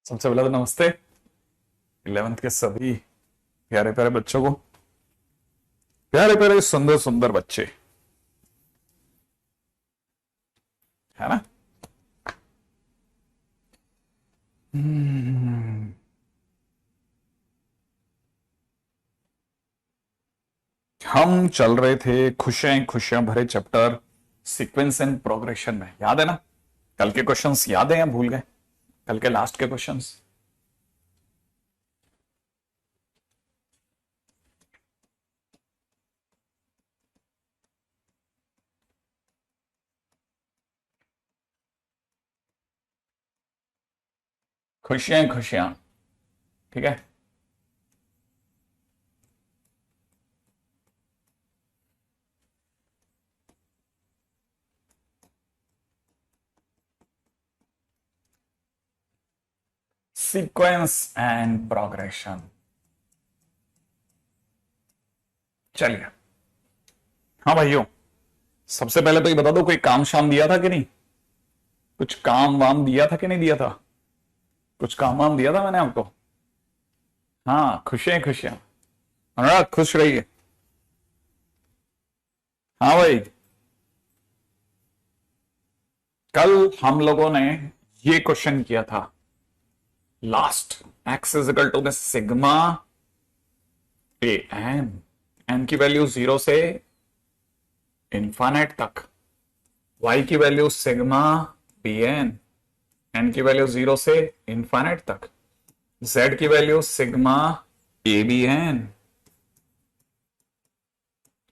सबसे पहले तो नमस्ते 11th के सभी प्यारे प्यारे बच्चों को। प्यारे प्यारे सुंदर सुंदर बच्चे, है ना। हम्म, हम चल रहे थे खुशियां खुशियां भरे चैप्टर सीक्वेंस एंड प्रोग्रेशन में, याद है ना। कल के क्वेश्चंस याद है या भूल गए? कल के लास्ट के क्वेश्चंस। खुशियां खुशियां, ठीक है। Sequence and progression. चलिए, हाँ भाइयों, सबसे पहले तो ये बता दो, कोई काम शाम दिया था कि नहीं? कुछ काम वाम दिया था कि नहीं दिया था? कुछ काम वाम दिया था मैंने आपको? हाँ, खुशियां खुशियां। अनुराग खुश रहिए। हाँ भाई, कल हम लोगों ने ये क्वेश्चन किया था last. X is equal to में सिग्मा ए एन, एन की वैल्यू 0 से इनफाइनाइट तक, वाई की value sigma b n, n की वैल्यू 0 से इनफाइनाइट तक, जेड की value sigma a b n,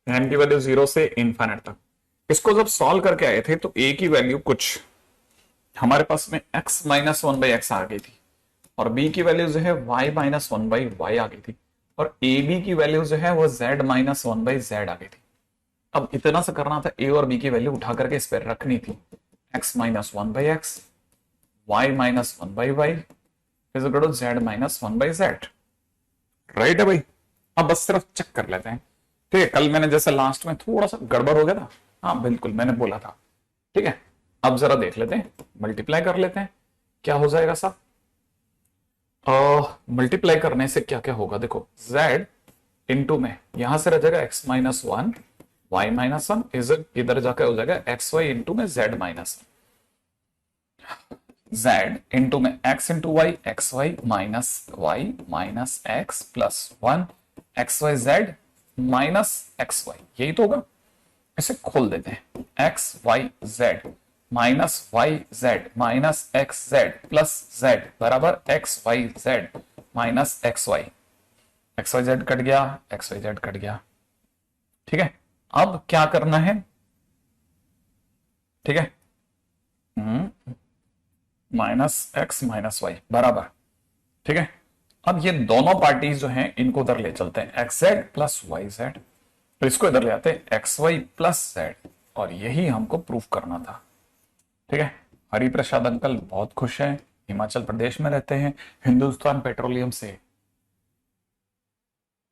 n की वैल्यू 0 से इनफाइनाइट तक। इसको जब सॉल्व करके आए थे तो ए की वैल्यू कुछ हमारे पास में x minus one by x आ गई थी, और b की वैल्यू जो है y minus one by y आ गई थी, और ए बी की वैल्यू जो है वो z minus one by z आ गई थी। अब इतना सा करना था, a और b की वैल्यू उठा करके इस पर रखनी थी। x minus one by x, y minus one by y is equal to z minus one by z. Right है भाई। अब बस सिर्फ चेक कर लेते हैं, ठीक है। कल मैंने जैसे लास्ट में थोड़ा सा गड़बड़ हो गया था, हाँ बिल्कुल मैंने बोला था, ठीक है। अब जरा देख लेते हैं, मल्टीप्लाई कर लेते हैं, क्या हो जाएगा साहब। मल्टीप्लाई करने से क्या क्या होगा देखो, z इंटू में यहां से रह जाएगा x minus one, y minus one, इधर जाकर हो जाएगा एक्स वाई इंटू में z माइनस, z इंटू में x into y, x y minus x plus one, x y z minus x y, यही तो होगा। इसे खोल देते हैं, x y z minus y z minus x z plus z बराबर x y z minus x y. X y z cut गया, x y z cut गया, ठीक है। अब क्या करना है, ठीक है, माइनस एक्स माइनस वाई बराबर, ठीक है। अब ये दोनों पार्टीज जो हैं इनको उधर ले चलते हैं, x z plus y z, तो इसको इधर ले आते हैं एक्स वाई प्लस जेड, और यही हमको प्रूफ करना था, ठीक है। हरि प्रसाद अंकल बहुत खुश हैं, हिमाचल प्रदेश में रहते हैं, हिंदुस्तान पेट्रोलियम से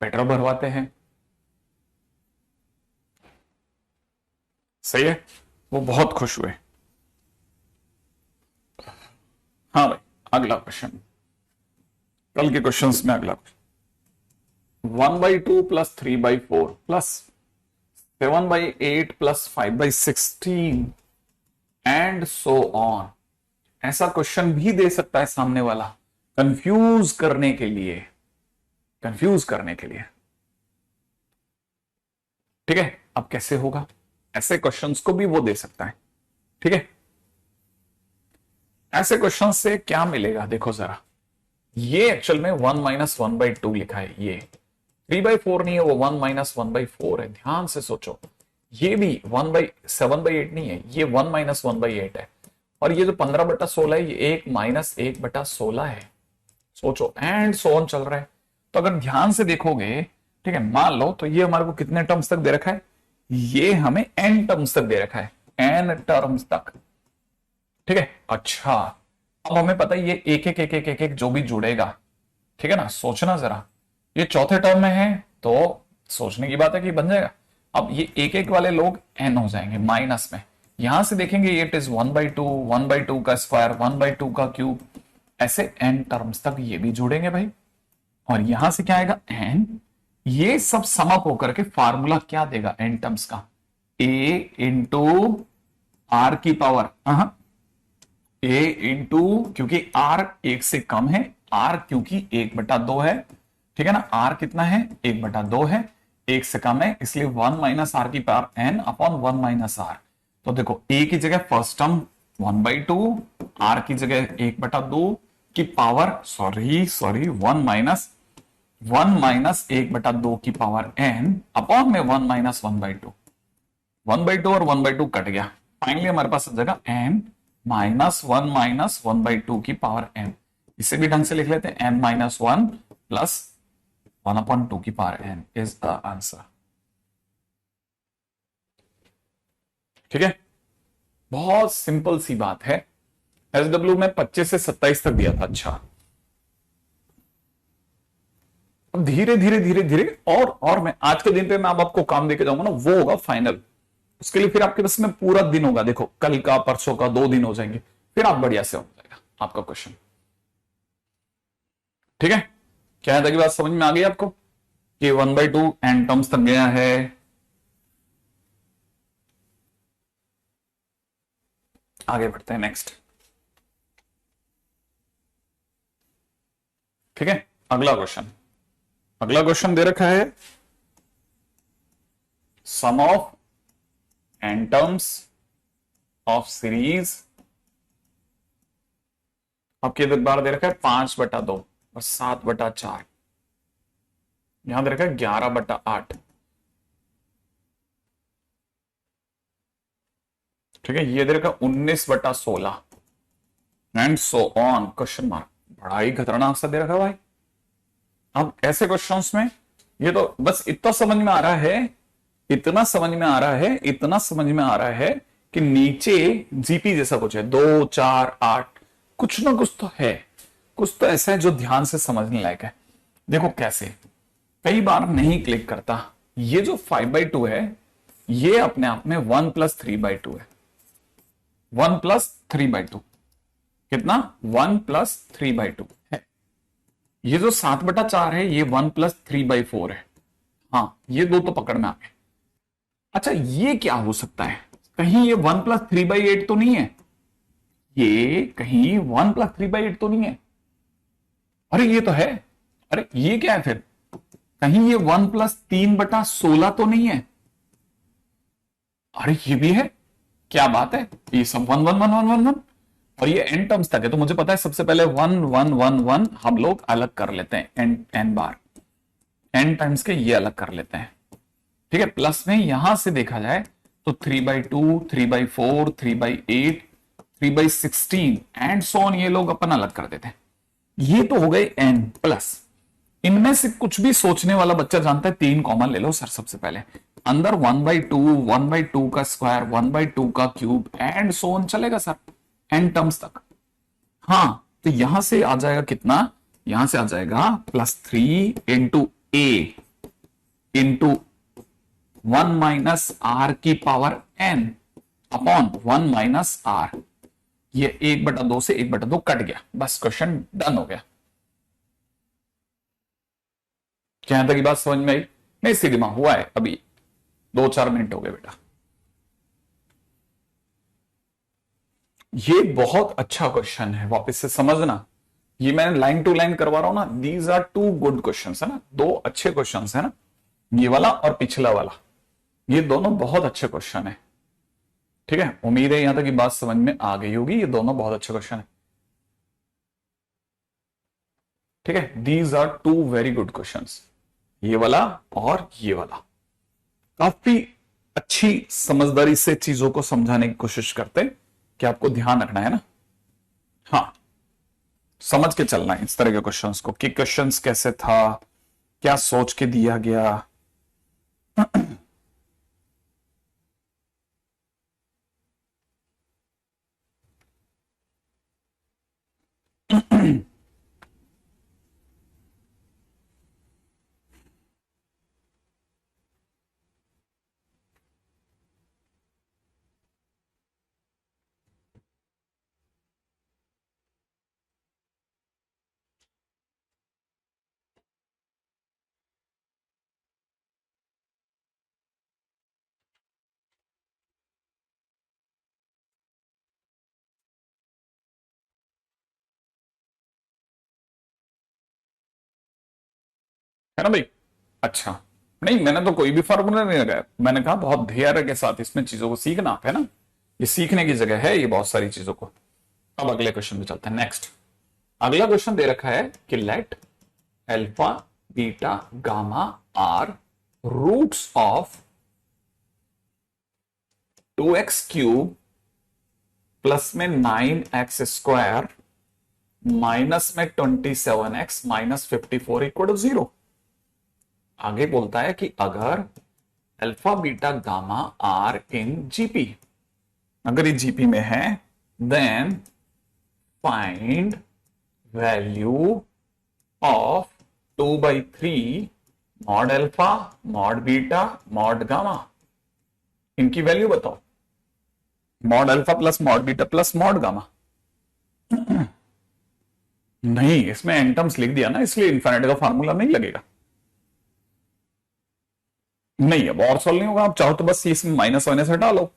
पेट्रोल भरवाते हैं, सही है, वो बहुत खुश हुए। हाँ भाई, अगला क्वेश्चन, कल के क्वेश्चंस में अगला question, 1/2 plus 3/4 plus 7/8 plus 5/16 and so on. ऐसा क्वेश्चन भी दे सकता है सामने वाला, कंफ्यूज करने के लिए, कंफ्यूज करने के लिए, ठीक है। अब कैसे होगा, ऐसे क्वेश्चंस को भी वो दे सकता है, ठीक है। ऐसे क्वेश्चन से क्या मिलेगा देखो जरा, ये एक्चुअल में 1 माइनस वन बाई टू लिखा है, ये 3/4 नहीं है, वो 1 माइनस वन बाई फोर है। ध्यान से सोचो, ये भी 1/7/8 नहीं है, ये 1 माइनस वन बाई एट है, और ये जो 15/16 है ये 1 माइनस 1/16 है। सोचो, एंड सो ऑन चल रहा है। तो अगर ध्यान से देखोगे, ठीक है, मान लो तो ये हमारे को कितने टर्म्स तक दे रखा है, ये हमें n टर्म्स तक दे रखा है, n टर्म्स तक, ठीक है। अच्छा, अब हमें पता है ये एक एक एक एक एक एक जो भी जुड़ेगा, ठीक है ना। सोचना जरा, ये चौथे टर्म में है तो सोचने की बात है कि बन जाएगा। अब ये एक एक वाले लोग n हो जाएंगे माइनस में, यहां से देखेंगे इट इज 1/2, 1/2 का स्क्वायर, 1/2 का क्यूब, ऐसे एन टर्म्स तक ये भी जोड़ेंगे भाई, और यहां से क्या आएगा एन, ये सब समअप होकर के फार्मूला क्या देगा एन टर्म्स का, ए इंटू आर की पावर, ए इंटू, क्योंकि आर एक से कम है, आर क्योंकि 1/2 है, ठीक है ना, आर कितना है 1/2 है, एक से कम है, इसलिए 1 माइनस आर की power n upon 1 minus r. तो देखो ए की जगह फर्स्ट टर्म 1/2, आर की जगह 1/2 की पावर, सॉरी 1 माइनस 1/2 की पावर एन अपॉन में 1 माइनस 1/2, 1/2 और 1/2 कट गया, फाइनली हमारे पास आ जाएगा एन माइनस 1 माइनस 1/2 की पावर एन। इसे भी ढंग से लिख लेते हैं, एन माइनस 1 प्लस 1/2 की power n is the answer. ठीक है, बहुत सिंपल सी बात है। एसडब्ल्यू में 25 से 27 तक दिया था। अच्छा, अब धीरे धीरे धीरे धीरे और मैं आज के दिन पे मैं अब आपको काम देके जाऊंगा ना, वो होगा फाइनल। उसके लिए फिर आपके पास में पूरा दिन होगा, देखो कल का परसों का 2 दिन हो जाएंगे, फिर आप बढ़िया से हो जाएगा आपका क्वेश्चन। ठीक है, क्या है, बात समझ में आ गई आपको कि 1/2 एन टर्म्स तक गया है। आगे बढ़ते हैं नेक्स्ट। ठीक है, अगला क्वेश्चन दे रखा है, sum of n terms of series, आपके बार दे रखा है 5/2 और 7/4, यहां दे रखा है 11/8। ठीक है, ये दे रखा है 19/16 and so on question mark. बड़ा ही खतरनाक सा दे रखा है भाई। अब ऐसे क्वेश्चंस में ये तो बस इतना समझ में आ रहा है, इतना समझ में आ रहा है, इतना समझ में आ रहा है कि नीचे जीपी जैसा कुछ है, 2 4 8, कुछ ना कुछ तो है, कुछ तो ऐसा है जो ध्यान से समझने लायक है। देखो कैसे, कई बार नहीं क्लिक करता। ये जो 5/2 है, ये अपने आप में 1 + 3/2 है। 1 + 3/2 कितना, 1 + 3/2 है। ये जो 7/4 है, ये 1 + 3/4 है। हाँ, ये दो तो पकड़ में आ गए। अच्छा, ये क्या हो सकता है, कहीं ये 1 + 3/8 तो नहीं है, ये कहीं 1 + 3/8 तो नहीं है, अरे ये तो है, अरे ये क्या है फिर, कहीं ये 1 + 3/16 तो नहीं है, अरे ये भी है, क्या बात है, ये सब 1 1 1 1 1 1 और ये एन टर्म्स तक है। तो मुझे पता है सबसे पहले 1 1 1 1 हम लोग अलग कर लेते हैं, एन एन बार एन टाइम्स के ये अलग कर लेते हैं। ठीक है, प्लस में यहां से देखा जाए तो 3/2 3/4 3/8 3/16 एंड सो ऑन, ये लोग अपन अलग कर देते हैं। ये तो हो गए एन प्लस। इनमें से कुछ भी सोचने वाला बच्चा जानता है, 3 कॉमन ले लो सर। सबसे पहले अंदर 1/2 1/2 का स्क्वायर 1/2 का क्यूब एंड सो ऑन चलेगा सर, एन टर्म्स तक। हाँ, तो यहां से आ जाएगा कितना, यहां से आ जाएगा +3 into a into 1 minus r की power n upon 1 minus r. ये 1/2 से 1/2 कट गया, बस क्वेश्चन डन हो गया। क्या यहां तक की बात समझ में आई? नहीं, सीधी मां हुआ है, अभी 2 4 मिनट हो गए बेटा। ये बहुत अच्छा क्वेश्चन है, वापस से समझना। ये मैं लाइन टू लाइन करवा रहा हूं ना, दीज आर 2 गुड क्वेश्चन है ना, 2 अच्छे क्वेश्चन है ना, ये वाला और पिछला वाला, ये दोनों बहुत अच्छे क्वेश्चन है। ठीक है, उम्मीद है यहां तक की बात समझ में आ गई होगी, ये दोनों बहुत अच्छे क्वेश्चन है। ठीक है, these are 2 very good question, ये वाला और ये वाला। काफी अच्छी समझदारी से चीजों को समझाने की कोशिश करते हैं कि आपको ध्यान रखना है ना। हाँ, समझ के चलना है इस तरह के क्वेश्चंस को, कि क्वेश्चंस कैसे था, क्या सोच के दिया गया। है ना भाई। अच्छा, नहीं मैंने तो कोई भी फॉर्मूला नहीं लगाया, मैंने कहा बहुत धैर्य के साथ इसमें चीजों को सीखना है ना, ये सीखने की जगह है ये बहुत सारी चीजों को। अब अगले क्वेश्चन पे चलते हैं। नेक्स्ट अगला क्वेश्चन दे रखा है कि let alpha beta gamma are roots of 2x³ plus में 9x² माइनस में 27x माइनस 54 इक्वल टू 0। आगे बोलता है कि अगर alpha beta gamma are in GP, अगर ये जीपी में है, then find value of 2/3 mod alpha mod beta mod gamma. इनकी वैल्यू बताओ, mod alpha plus mod beta plus mod gamma. नहीं, इसमें एन टर्म्स लिख दिया ना, इसलिए इन्फिनिटी का फार्मूला नहीं लगेगा। नहीं, अब और सॉल्व नहीं होगा। आप चाहो तो बस इसमें माइनस माइनस हटा लो,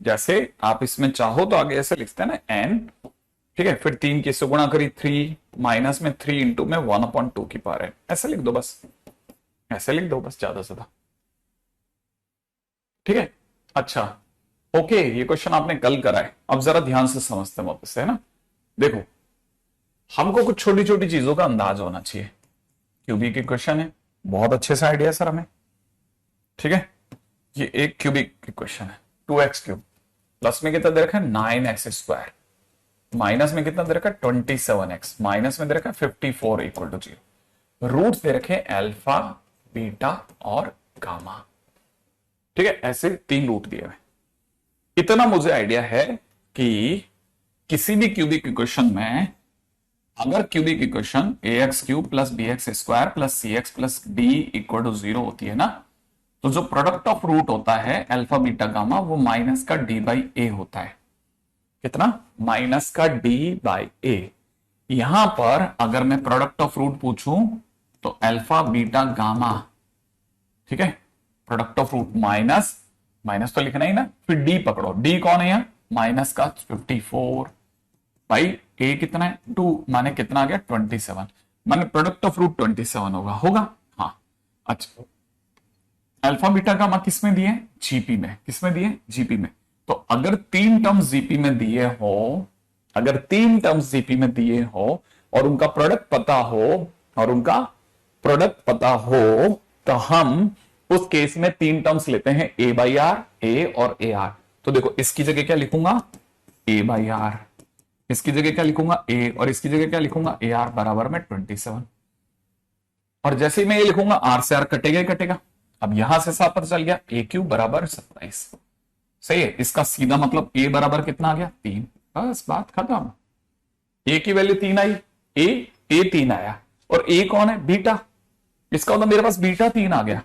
जैसे आप इसमें चाहो तो आगे ऐसे लिखते हैं ना एन, ठीक है, फिर 3 की से गुणा करी 3 माइनस में 3 इंटू में 1/2 की पावर है, ऐसे लिख दो बस, ऐसे लिख दो बस, ज्यादा से ज्यादा, ठीक है। अच्छा ओके, ये क्वेश्चन आपने कल करा है, अब जरा ध्यान से समझते हैं वापस से, है ना। देखो, हमको कुछ छोटी छोटी चीजों का अंदाज होना चाहिए। क्यूबिक इक्वेशन है, बहुत अच्छे से आइडिया है सर हमें, ठीक है। ये एक क्यूबिक इक्वेशन है, 2x³ प्लस में कितना दे रखा है 9x², माइनस में कितना दे रखा है 27x, माइनस में दे रखा है 54 इक्वल टू 0। रूट्स दे रखे अल्फा बीटा और गामा, ठीक है, ऐसे 3 रूट दिए हुए। इतना मुझे आइडिया है कि किसी भी क्यूबिक इक्वेशन में अगर cubic equation ax³ plus bx² plus cx plus d equal to 0 होती है ना, तो जो प्रोडक्ट ऑफ रूट होता है अल्फा बीटा गामा वो माइनस का d/a होता है। कितना? माइनस का d/a। यहां पर अगर मैं प्रोडक्ट ऑफ रूट पूछूं तो अल्फा बीटा गामा, ठीक है, product of root minus, minus तो लिखना ही ना, फिर d पकड़ो, d कौन है यहां, माइनस का 54 भाई a कितना है 2, माने कितना आ गया 27, माने प्रोडक्ट ऑफ रूट 27 होगा। हाँ अच्छा, अल्फा बीटा गामा किस में दिए, जीपी में। किस में दिए, जीपी में। तो अगर 3 टर्म्स जीपी में दिए हो, अगर 3 टर्म्स जीपी में दिए हो और उनका प्रोडक्ट पता हो, और उनका प्रोडक्ट पता हो, तो हम उस केस में 3 टर्म्स लेते हैं a/r, a और ar। तो देखो इसकी जगह क्या लिखूंगा a/r, इसकी जगह क्या लिखूंगा a, और इसकी जगह क्या लिखूंगा ar बराबर में 27। और जैसे ही मैं ये लिखूंगा r से r कटेगा ही कटेगा। अब यहां से साफ पता चल गया a³ बराबर 27, सही है। इसका सीधा मतलब a बराबर कितना आ गया 3, बस बात खत्म। a की वैल्यू 3 आई, a 3 आया, और a कौन है बीटा, इसका मतलब मेरे पास बीटा 3 आ गया।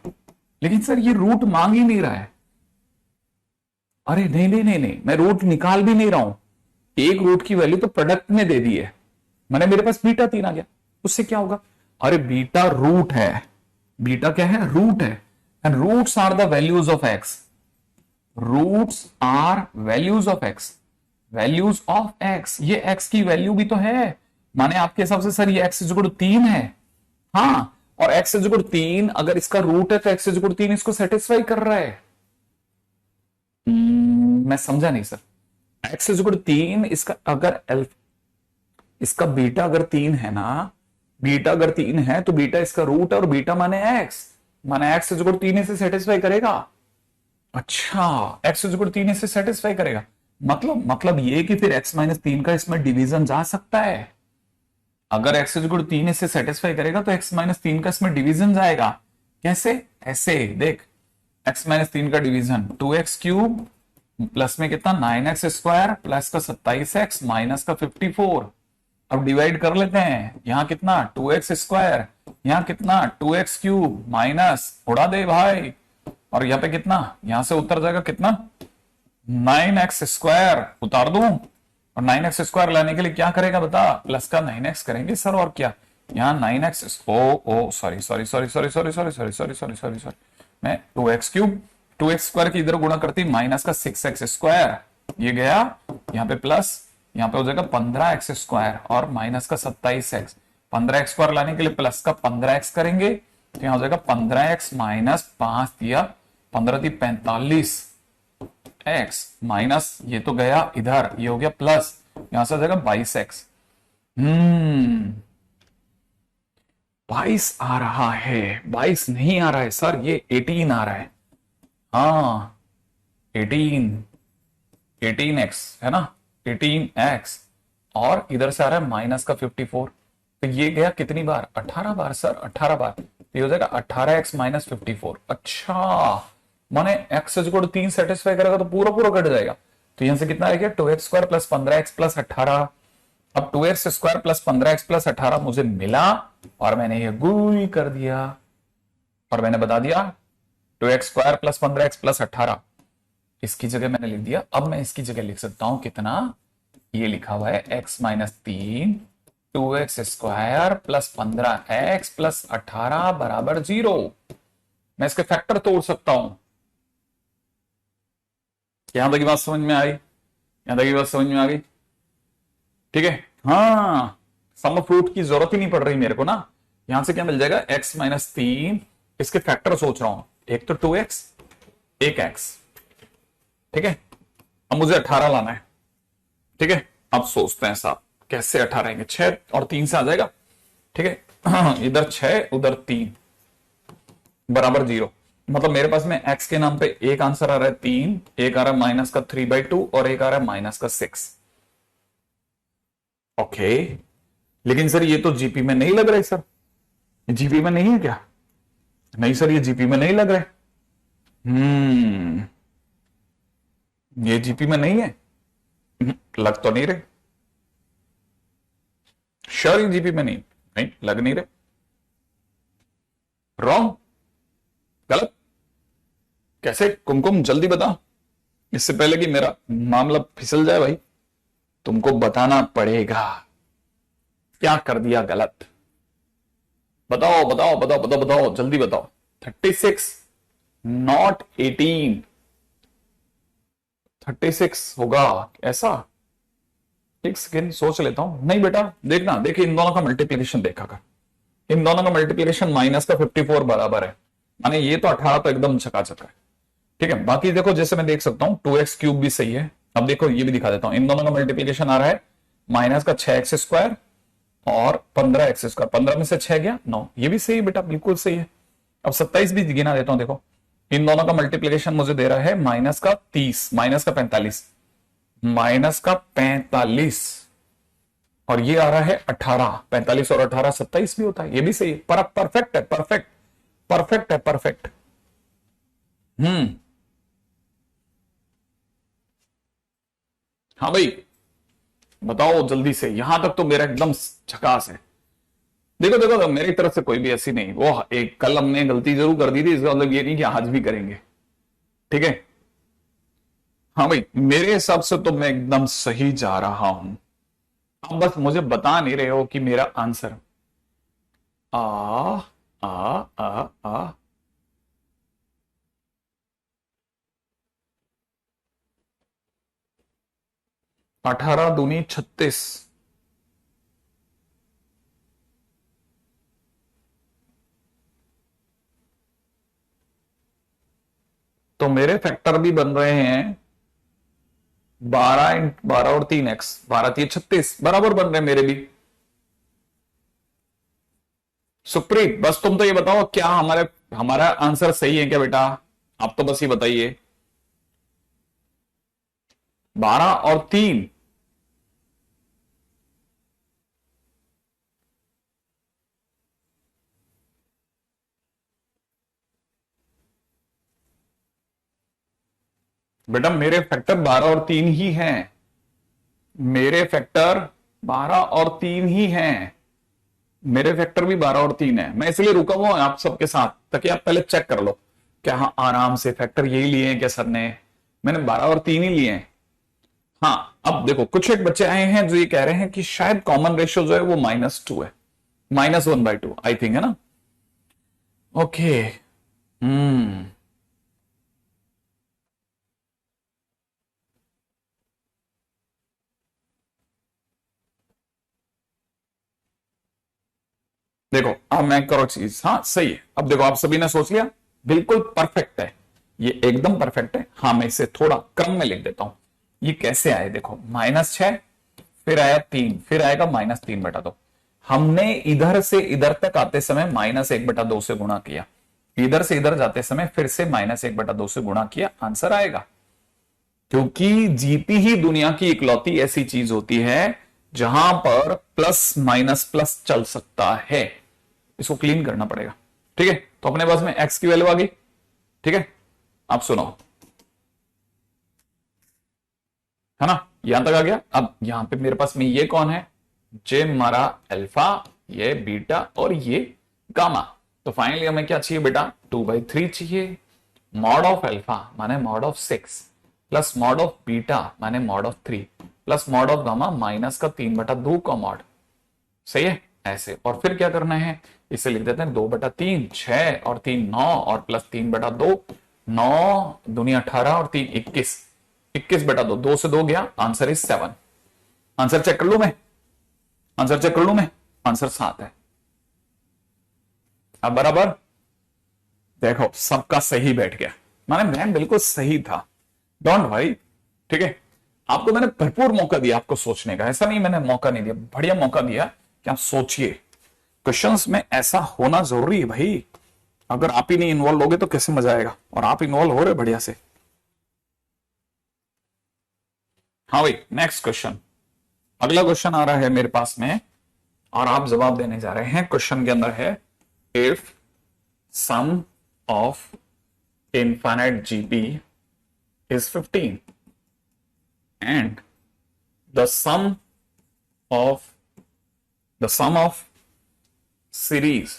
लेकिन सर ये रूट मांग ही नहीं रहा है। अरे नहीं नहीं नहीं नहीं, मैं रूट निकाल भी नहीं रहा हूं, एक रूट की वैल्यू तो प्रोडक्ट में दे दी है मैंने, मेरे पास बीटा 3 आ गया। उससे क्या होगा, अरे बीटा रूट है, बीटा क्या है, रूट है, and roots are the values of x, roots are values of x, values of x. ये एक्स की वैल्यू भी तो है, माने आपके हिसाब से सर ये एक्स इज इक्वल टू 3 है, हाँ, और एक्स इज इक्वल टू 3 अगर इसका रूट है तो एक्स इज इक्वल टू 3 इसको सेटिस्फाई कर रहा है। मैं समझा नहीं sir, x is equal to 3 इसका अगर इसका बीटा अगर 3 है ना, बीटा अगर 3 है तो बीटा इसका रूट है, और बीटा माने एक्स, माने एक्स इज इक्वल टू 3 इसे सेटिस्फाई करेगा। अच्छा, एक्स इज इक्वल टू 3 इसे सेटिस्फाई करेगा, मतलब ये कि फिर x माइनस 3 का इसमें डिवीजन जा सकता है। अगर x इज इक्वल टू 3 इसे सेटिस्फाई करेगा तो x माइनस 3 का इसमें डिवीजन जाएगा। कैसे, ऐसे देख, x माइनस 3 का डिवीजन 2x³ प्लस में कितना 9x² प्लस का 27x माइनस का 54। अब डिवाइड कर लेते हैं, यहां कितना 2x², यहां कितना 2x³ माइनस, उड़ा दे भाई, और यहां पे कितना, यहां से उतर जाएगा कितना 9x² उतार दूं, और 9x² लाने के लिए क्या करेगा बता, प्लस का 9x करेंगे सर, और क्या, यहाँ 9x, oh sorry sorry sorry sorry sorry sorry sorry sorry sorry sorry sorry, मैं 2x³ 2x² की इधर गुणा करती, माइनस का 6x², ये गया यहाँ पे प्लस, यहाँ पे हो जाएगा 15x² और माइनस का 27x। 15x² लाने के लिए प्लस का 15x करेंगे, तो यहां हो जाएगा 15x माइनस 5 दिया, 15 थी 45 x माइनस ये तो गया इधर, ये हो गया प्लस, यहां से हो जाएगा 22x। 22 आ रहा है, 22 नहीं आ रहा है सर, ये 18 आ रहा है। हाँ 18, 18x है ना, 18x, और इधर से आ रहा है माइनस का 54, तो ये गया कितनी बार, 18 बार सर, 18 बार, तो ये हो जाएगा 18x माइनस 54। अच्छा, माने एक्स इक्वल 3 सेटिस्फाई करेगा तो पूरा पूरा कट जाएगा, तो यहां से कितना आ गया 2x square plus 15x plus 18। अब 2x square plus 15x plus 18 मुझे मिला, और मैंने ये गुल कर दिया, और मैंने बता दिया 2x square plus 15x plus 18, इसकी जगह मैंने लिख दिया। अब मैं इसकी जगह लिख सकता हूं कितना, ये लिखा हुआ है x minus 3, 2x square plus 15x plus 18 बराबर 0। मैं इसके फैक्टर तोड़ सकता हूं। यहां तक की बात समझ में आई, यहां तक की बात समझ में आ गई, ठीक है। हाँ, सम फ्रूट की जरूरत ही नहीं पड़ रही मेरे को ना, यहां से क्या मिल जाएगा x माइनस 3, इसके फैक्टर सोच रहा हूं, एक तो 2x, एक x, ठीक है। अब मुझे 18 लाना है, ठीक है। अब सोचते हैं साहब कैसे 18 आएंगे, 6 और 3 से आ जाएगा, ठीक है। इधर 6 उधर 3 बराबर 0, मतलब मेरे पास में x के नाम पे एक आंसर आ रहा है 3, एक आ रहा है माइनस का 3/2 और एक आ रहा है माइनस का 6। ओके, लेकिन सर ये तो जीपी में नहीं लग रहा है सर, जीपी में नहीं है क्या, नहीं सर ये जीपी में नहीं लग रहा है। ये जीपी में नहीं है, लग तो नहीं रहे, श्योर ये जीपी में नहीं, नहीं लग नहीं रहे, रॉन्ग, गलत, कैसे कुमकुम जल्दी बता, इससे पहले कि मेरा मामला फिसल जाए भाई, तुमको बताना पड़ेगा क्या कर दिया गलत, बताओ बताओ बताओ बताओ बताओ जल्दी बताओ। 36 नॉट 18, 36 होगा ऐसा, एक सेकेंड सोच लेता हूं, नहीं बेटा देखना, देखिए इन दोनों का मल्टीप्लीकेशन देखा कर, इन दोनों का मल्टीप्लीकेशन माइनस का 54 बराबर है, माने ये तो 18 तो एकदम चकाचक है, ठीक है। बाकी देखो जैसे मैं देख सकता हूं 2x क्यूब भी सही है। अब देखो ये भी दिखा देता हूं, इन दोनों का मल्टीप्लीकेशन आ रहा है माइनस का 6x स्क्वायर और 15x स्क्वायर, 15 में से 6 गया 9, ये भी सही है बेटा, बिल्कुल सही है। अब 27 भी गिना देता हूं, देखो इन दोनों का मल्टीप्लीकेशन मुझे दे रहा है माइनस का 30, माइनस का 45, माइनस का 45, और ये आ रहा है 18, 45 और 18 27 भी होता है, ये भी सही है, परफेक्ट है, परफेक्ट, परफेक्ट है, परफेक्ट। हाँ भाई बताओ जल्दी से, यहां तक तो मेरा एकदम झकास है। देखो देखो देखो, मेरी तरफ से कोई भी ऐसी नहीं, वो एक कल हमने गलती जरूर कर दी थी, इसका मतलब ये नहीं कि आज भी करेंगे, ठीक है। हाँ भाई मेरे हिसाब से तो मैं एकदम सही जा रहा हूं, आप बस मुझे बता नहीं रहे हो कि मेरा आंसर आ आ आ आ 18 दूनी 36, तो मेरे फैक्टर भी बन रहे हैं 12 12 और 3x, 12 3 36 बराबर बन रहे हैं मेरे भी। सुप्रीत बस तुम तो ये बताओ क्या हमारे हमारा आंसर सही है क्या बेटा, आप तो बस ये बताइए। 12 और 3, बेटा मेरे फैक्टर 12 और 3 ही हैं, मेरे फैक्टर 12 और 3 ही हैं, मेरे फैक्टर भी 12 और 3 है, मैं इसलिए रुका हुआ आप सबके साथ ताकि आप पहले चेक कर लो क्या, हाँ आराम से फैक्टर यही लिए हैं क्या सर ने, मैंने 12 और 3 ही लिए हैं। हाँ अब देखो कुछ एक बच्चे आए हैं जो ये कह रहे हैं कि शायद कॉमन रेशियो जो है वो -2 है, -1/2 आई थिंक है ना। ओके, हम्म, देखो अब मैं करो चीज, हाँ सही है। अब देखो आप सभी ने सोच लिया, बिल्कुल परफेक्ट है, ये एकदम परफेक्ट है। हाँ मैं इसे थोड़ा क्रम में लिख देता हूं। ये कैसे आए देखो, -6, फिर आया 3, फिर आएगा -3/2। हमने इधर से इधर तक आते समय -1/2 से गुणा किया, इधर से इधर जाते समय फिर से -1/2 से गुणा किया, आंसर आएगा। क्योंकि जीपी ही दुनिया की इकलौती ऐसी चीज होती है जहां पर प्लस माइनस प्लस चल सकता है। इसको क्लीन करना पड़ेगा, ठीक है। तो अपने पास में एक्स की वैल्यू आ गई, ठीक है। आप सुनो, है ना, यहां तक आ गया। अब यहां पे मेरे पास में ये कौन है, जे हमारा अल्फा, ये बीटा और ये गामा। तो फाइनली हमें क्या चाहिए बेटा, 2/3 चाहिए। मॉड ऑफ अल्फा माने mod of 6 plus mod of beta माने mod of 3 plus mod of gamma minus का 3/2 का मॉड। सही है ऐसे। और फिर क्या करना है, इसे लिख देते हैं 2/3, 6 और 3 9 और प्लस 3/2, 9 दूनी 18 और 3 21, 21/2, 2 से 2 गया, आंसर इज 7। आंसर चेक कर लू मैं, आंसर चेक कर लू मैं, आंसर 7 है। अब बराबर देखो सबका सही बैठ गया, माने मैं बिल्कुल सही था, डोंट वरी, ठीक है। आपको मैंने भरपूर मौका दिया आपको सोचने का, ऐसा नहीं मैंने मौका नहीं दिया, बढ़िया मौका दिया कि आप सोचिए। क्वेश्चंस में ऐसा होना जरूरी है भाई, अगर आप ही नहीं इन्वॉल्व होगे तो कैसे मजा आएगा, और आप इन्वॉल्व हो रहे बढ़िया से। हाँ भाई नेक्स्ट क्वेश्चन, अगला क्वेश्चन आ रहा है मेरे पास में और आप जवाब देने जा रहे हैं। क्वेश्चन के अंदर है, if sum of infinite GP is 15 and the sum of series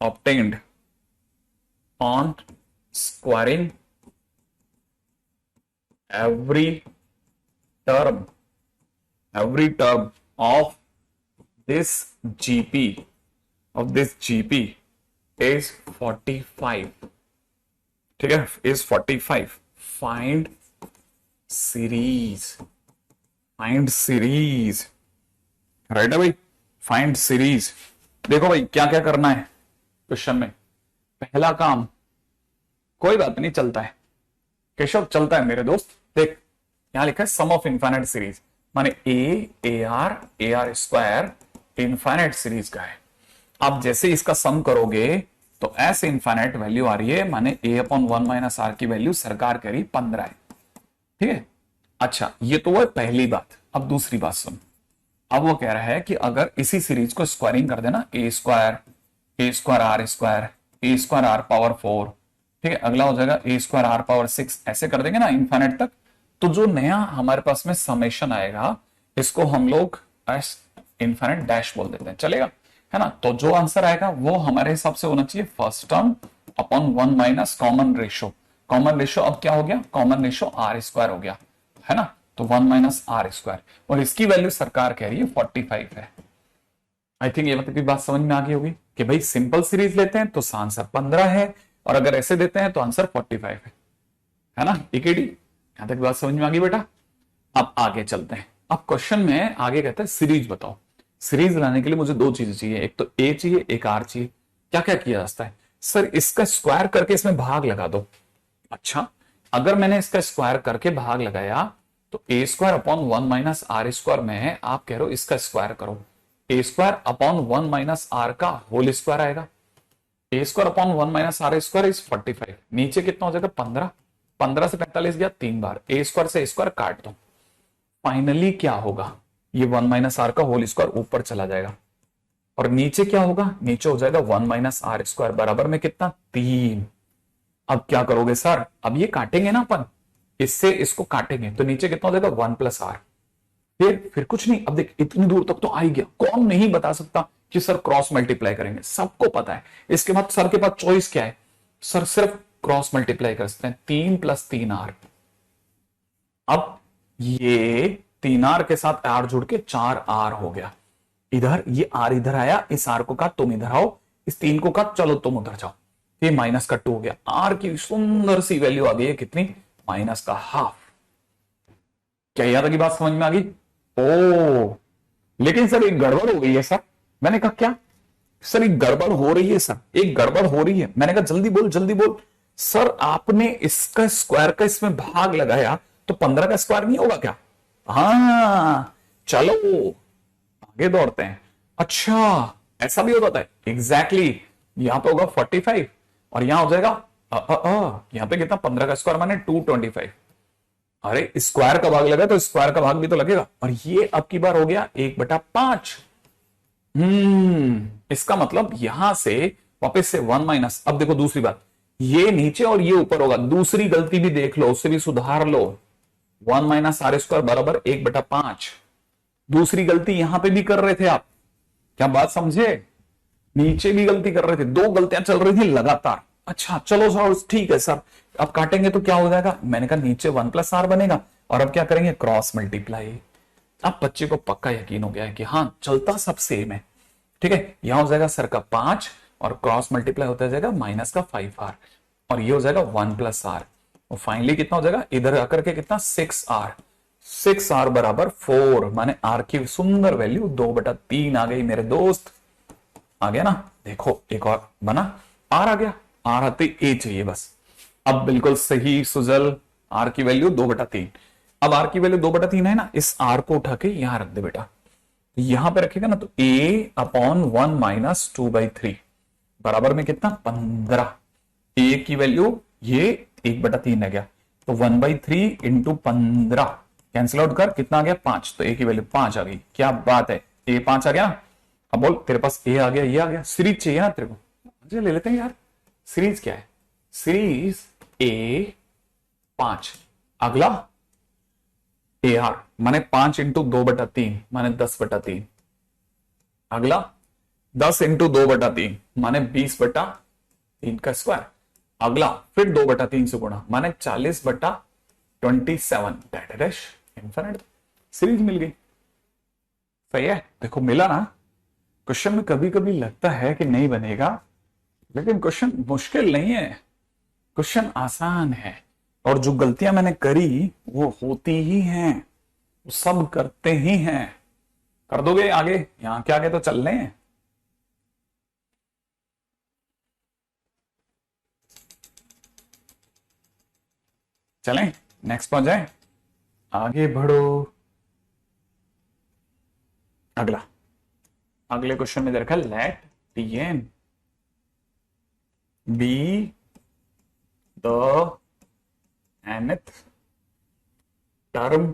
obtained on squaring every term of this GP is 45, ठीक है, is 45। फाइंड सीरीज, राइट है भाई, फाइंड सीरीज। देखो भाई क्या क्या करना है क्वेश्चन में। पहला काम, कोई बात नहीं चलता है केशव, चलता है मेरे दोस्त। देख यहां लिखा है सम ऑफ इनफाइनाइट सीरीज, माने A R square infinite series का है। आप जैसे इसका सम करोगे तो एस इनफाइनाइट वैल्यू आ रही है, माने a/1 - r की वैल्यू सरकार कह रही 15 है, ठीक है। अच्छा ये तो वो पहली बात। अब दूसरी बात सुन, अब वो कह रहा है कि अगर इसी सीरीज को स्क्वायरिंग कर देना, a² r पावर 4, ठीक है, अगला हो जाएगा a² r पावर 6, ऐसे कर देंगे ना इनफाइनाइट तक, तो जो नया हमारे पास में समेशन आएगा इसको हम लोग एस इनफाइनाइट डैश बोल देते हैं, चलेगा, है ना। तो जो आंसर आएगा वो हमारे हिसाब से होना चाहिए first term upon 1 minus common ratio. Common ratio अब क्या हो गया, कॉमन रेशो r² हो गया, है ना। तो 1 माइनस r², और इसकी वैल्यू सरकार कह रही है 45 है। आई थिंक ये मतलब की बात समझ में आ गई होगी कि भाई सिंपल सीरीज लेते हैं तो आंसर 15 है, और अगर ऐसे देते हैं तो आंसर 45 है ना। इकेडी यहां तक बात समझ में आ गई बेटा। अब आगे चलते हैं। अब क्वेश्चन में आगे कहता है सीरीज बताओ। सीरीज लाने के लिए मुझे दो चीजें चाहिए, एक तो ए चाहिए एक आर चाहिए। क्या क्या किया जाता है, सर इसका स्क्वायर करके इसमें भाग लगा दो। अच्छा अगर मैंने इसका स्क्वायर करके भाग लगाया तो a² अपॉन 1 माइनस r² में आप कह रहे हो इसका स्क्वायर करो, a² अपॉन 1 माइनस r का होल स्क्वायर आएगा। a² upon 1 minus r² is 45, नीचे कितना हो जाएगा 15, 15 से 45 गया 3 बार, a² से स्क्वायर काट दो। फाइनली क्या होगा, ये 1 माइनस आर का होल स्क्वायर ऊपर चला जाएगा, और नीचे क्या होगा, नीचे हो जाएगा 1 माइनस r² बराबर में कितना 3। अब क्या करोगे सर, अब ये काटेंगे ना अपन, इससे इसको काटेंगे तो नीचे कितना हो जाएगा 1 प्लस r। फिर कुछ नहीं, अब देख इतनी दूर तक तो आ ही गया, कौन नहीं बता सकता कि सर क्रॉस मल्टीप्लाई करेंगे, सबको पता है। इसके बाद सर के पास चॉइस क्या है, सर सिर्फ क्रॉस मल्टीप्लाई कर सकते हैं, 3 + 3r। अब ये 3r के साथ r जुड़ के 4r हो गया, इधर ये r इधर आया, इस r को कहा तुम इधर आओ, इस 3 को कहा चलो तुम उधर जाओ, ये माइनस का 2 हो गया, r की सुंदर सी वैल्यू आ गई है कितनी, -½ क्या याद की बात समझ में आ गई। ओ लेकिन सर एक गड़बड़ हो गई है सर। मैंने कहा क्या सर, एक गड़बड़ हो रही है सर, एक गड़बड़ हो रही है। मैंने कहा जल्दी बोल जल्दी बोल। सर आपने इसका स्क्वायर का इसमें भाग लगाया तो 15 का स्क्वायर नहीं होगा क्या? हाँ चलो आगे दौड़ते हैं। अच्छा ऐसा भी होता है एग्जैक्टली यहां पे होगा 45 और यहां हो जाएगा यहां पे कितना 15 का स्क्वायर माने 225। अरे स्क्वायर का भाग लगा तो स्क्वायर का भाग भी तो लगेगा। और ये अब की बार हो गया 1/5। इसका मतलब यहां से वापस से 1 माइनस। अब देखो दूसरी बात, ये नीचे और ये ऊपर होगा। दूसरी गलती भी देख लो, उससे भी सुधार लो। 1 माइनस आर स्क्वायर बराबर 1/5। दूसरी गलती यहां पे भी कर रहे थे आप, क्या बात समझे? नीचे भी गलती कर रहे थे, दो गलतियां चल रही थी लगातार। अच्छा चलो सर ठीक है सर, अब काटेंगे तो क्या हो जाएगा? मैंने कहा नीचे 1 + r बनेगा और अब क्या करेंगे क्रॉस मल्टीप्लाई। अब बच्चे को पक्का यकीन हो गया है कि हाँ चलता सब सेम है। ठीक है, यहां हो जाएगा सर का 5 और क्रॉस मल्टीप्लाई होता जाएगा माइनस का 5r और ये हो जाएगा 1 + r और फाइनली कितना हो जाएगा इधर आकर के कितना 6r। 6r बराबर 4 माने r की सुंदर वैल्यू 2/3 आ गई मेरे दोस्त। आ गया ना? देखो एक और बना, r आ गया, r आते a चाहिए बस। अब बिल्कुल सही सुजल, r की वैल्यू 2/3। अब r की वैल्यू 2/3 है ना, इस r को उठा के यहां रख दे बेटा। यहां पे रखेगा ना तो a/1 - 2/3 बराबर में कितना 15। a की वैल्यू ये 1/3 है गया तो 1/3 × 15 कैंसिल आउट कर कितना आ गया 5। तो a की वैल्यू 5 आ गई। क्या बात है, a 5 आ गया ना। अब बोल तेरे पास a आ गया, ये आ गया। सीरीज चाहिए ना तेरे को, मुझे ले लेते हैं यार। सीरीज क्या है? सीरीज a 5 अगला AR माने 5 × 2/3 माने 10/3 अगला 10 × 2/3 माने 20/3 का स्क्वायर अगला फिर 2/3 से गुणा माने 40/27 डैश इनफिनिट। सीरीज मिल गई। सही है, देखो मिला ना। क्वेश्चन में कभी कभी लगता है कि नहीं बनेगा, लेकिन क्वेश्चन मुश्किल नहीं है, क्वेश्चन आसान है। और जो गलतियां मैंने करी वो होती ही हैं, वो सब करते ही हैं। कर दोगे आगे? यहां के आगे तो चल रहे हैं। चलें नेक्स्ट पहुंच जाए, आगे बढ़ो। अगला अगले क्वेश्चन में देखा let Tn be the nth term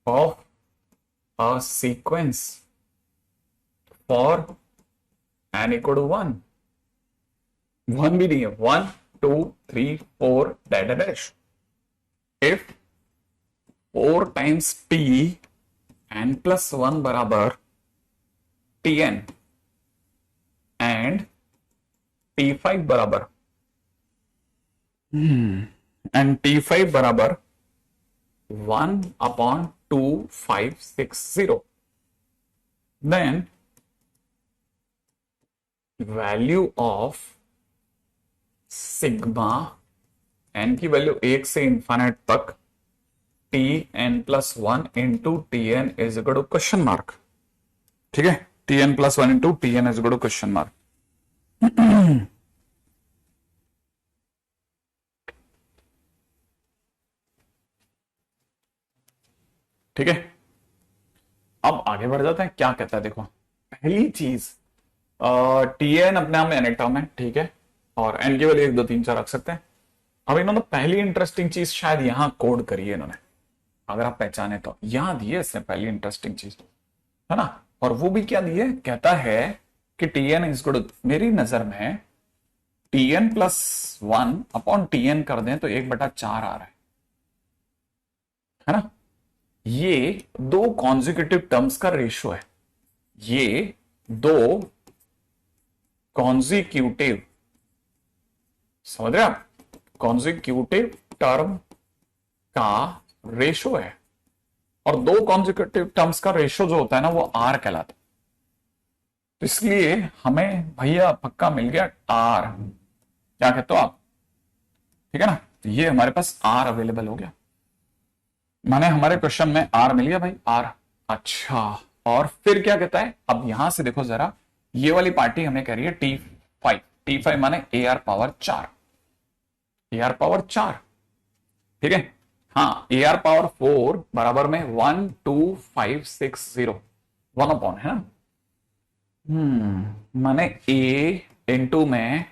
of a sequence for n = 1। 1 भी नहीं है, 1 2 3 4 dash if 4 times t n + 1 बराबर Tn and T5 बराबर एंड T5 बराबर 1/2560 then value of sigma n की वैल्यू 1 से इंफिनिट तक Tn + 1 × Tn = क्वेश्चन मार्क। ठीक है, Tn + 1 × Tn = क्वेश्चन मार्क। ठीक है, अब आगे बढ़ जाते हैं। क्या कहता है देखो, पहली चीज Tn अपने आप में n टर्म है, ठीक है, और n की वैल्यू 1 2 3 4 रख सकते हैं। अब इन्होंने पहली इंटरेस्टिंग चीज शायद यहां कोड करी है इन्होंने, अगर आप पहचाने तो। यहां दी है इसने पहली इंटरेस्टिंग चीज, है ना। और वो भी क्या दी है, कहता है कि Tn = मेरी नजर में Tn + 1/Tn कर दें तो 1/4 आ रहा है ना। ये दो कॉन्जिक्यूटिव टर्म्स का रेशियो है। ये दो कॉन्जिक्यूटिव, समझ रहे आप, कॉन्जिक्यूटिव टर्म का रेशियो है। और दो कॉन्जिक्यूटिव टर्म्स का रेशियो जो होता है ना वो आर कहलाता है। तो इसलिए हमें भैया पक्का मिल गया आर। क्या कहते हो आप? ठीक है ना, तो ये हमारे पास आर अवेलेबल हो गया, माने हमारे क्वेश्चन में आर मिल गया भाई, आर। अच्छा, और फिर क्या कहता है, अब यहां से देखो जरा, ये वाली पार्टी हमें कह रही है T5, T5 माने A R power 4, A R power 4, ठीक है। हाँ, ए आर पावर 4 बराबर में 12560, 1 अपॉन है ना, माने ए इंटू में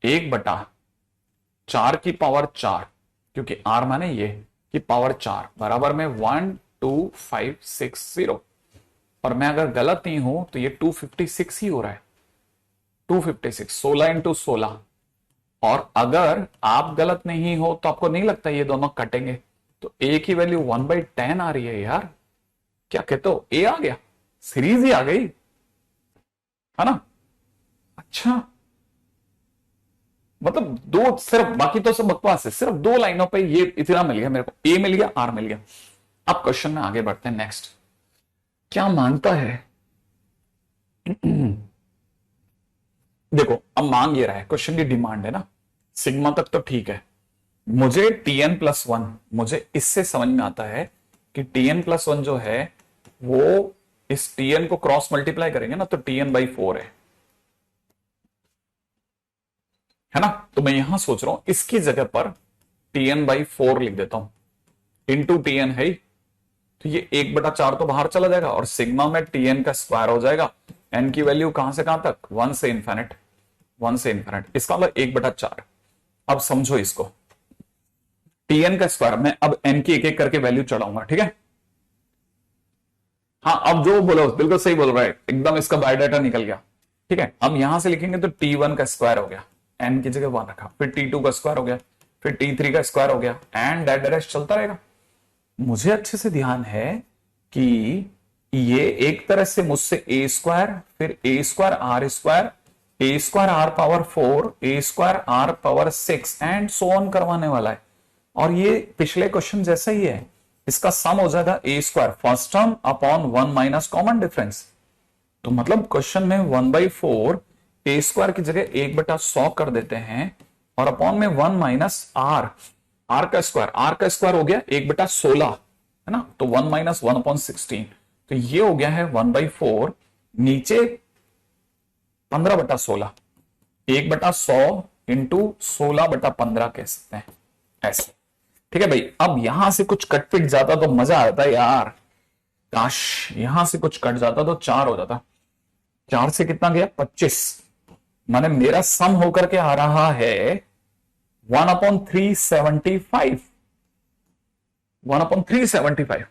1/4 की पावर 4, क्योंकि आर माने ये की पावर 4 बराबर में 12560, और मैं अगर गलत नहीं हूं तो ये 256 ही हो रहा है, 256, 16 × 16। और अगर आप गलत नहीं हो तो आपको नहीं लगता ये दोनों कटेंगे, तो ए की वैल्यू 1/10 आ रही है यार, क्या कहते हो, ए आ गया, सीरीज ही आ गई, है ना। अच्छा, मतलब दो सिर्फ, बाकी तो सब बकवास है, सिर्फ 2 लाइनों पे ये इतना मिल गया मेरे को, ए मिल गया, आर मिल गया। अब क्वेश्चन में आगे बढ़ते हैं, नेक्स्ट क्या मांगता है। देखो अब मांग ये रहा है, क्वेश्चन की डिमांड है ना, सिग्मा तक तो ठीक है, मुझे Tn+1, मुझे इससे समझ में आता है कि Tn+1 जो है वो इस Tn को क्रॉस मल्टीप्लाई करेंगे ना तो Tn/4 है ना। तो मैं यहां सोच रहा हूं इसकी जगह पर Tn/4 लिख देता हूं, इंटू Tn है ही, तो ये 1/4 तो बाहर चला जाएगा और सिग्मा में Tn का स्क्वायर हो जाएगा, n की वैल्यू कहां से कहां तक, 1 से इन्फिनिट, 1 से इन्फिनिट, इसका मतलब 1/4। अब समझो इसको, Tn का स्क्वायर, मैं अब n की एक एक करके वैल्यू चढ़ाऊंगा, ठीक है। हाँ, अब जो बोलो बिल्कुल सही बोल रहा है, एकदम इसका बायोडाटा निकल गया, ठीक है। अब यहां से लिखेंगे तो T1 का स्क्वायर हो गया, n की जगह 1 रखा, फिर T2 का स्क्वायर हो गया, फिर T3 का स्क्वायर हो गया, एंड दैट रेस्ट चलता रहेगा। मुझे अच्छे से ध्यान है कि ये एक तरह से मुझसे ए स्क्वायर, फिर a square r square, a square r power 4, a square r power 6 and so on करवाने वाला है, और ये पिछले क्वेश्चन जैसा ही है, इसका सम हो जाएगा a square first term upon 1 minus common difference. तो मतलब क्वेश्चन में 1/4 ए स्क्वायर की जगह 1/100 कर देते हैं, और अपॉन में 1 माइनस आर, आर का स्क्वायर हो गया 1/16, है ना, तो 1 माइनस 1/16, तो ये हो गया है 1/4, नीचे 15/16, 1/100 इंटू 16/15 कह सकते हैं ऐसे, ठीक है भाई। अब यहां से कुछ कट पिट जाता तो मजा आता यार, काश यहां से कुछ कट जाता तो 4 हो जाता, 4 से कितना गया 25, माने मेरा सम होकर के आ रहा है 1/375, 1/375,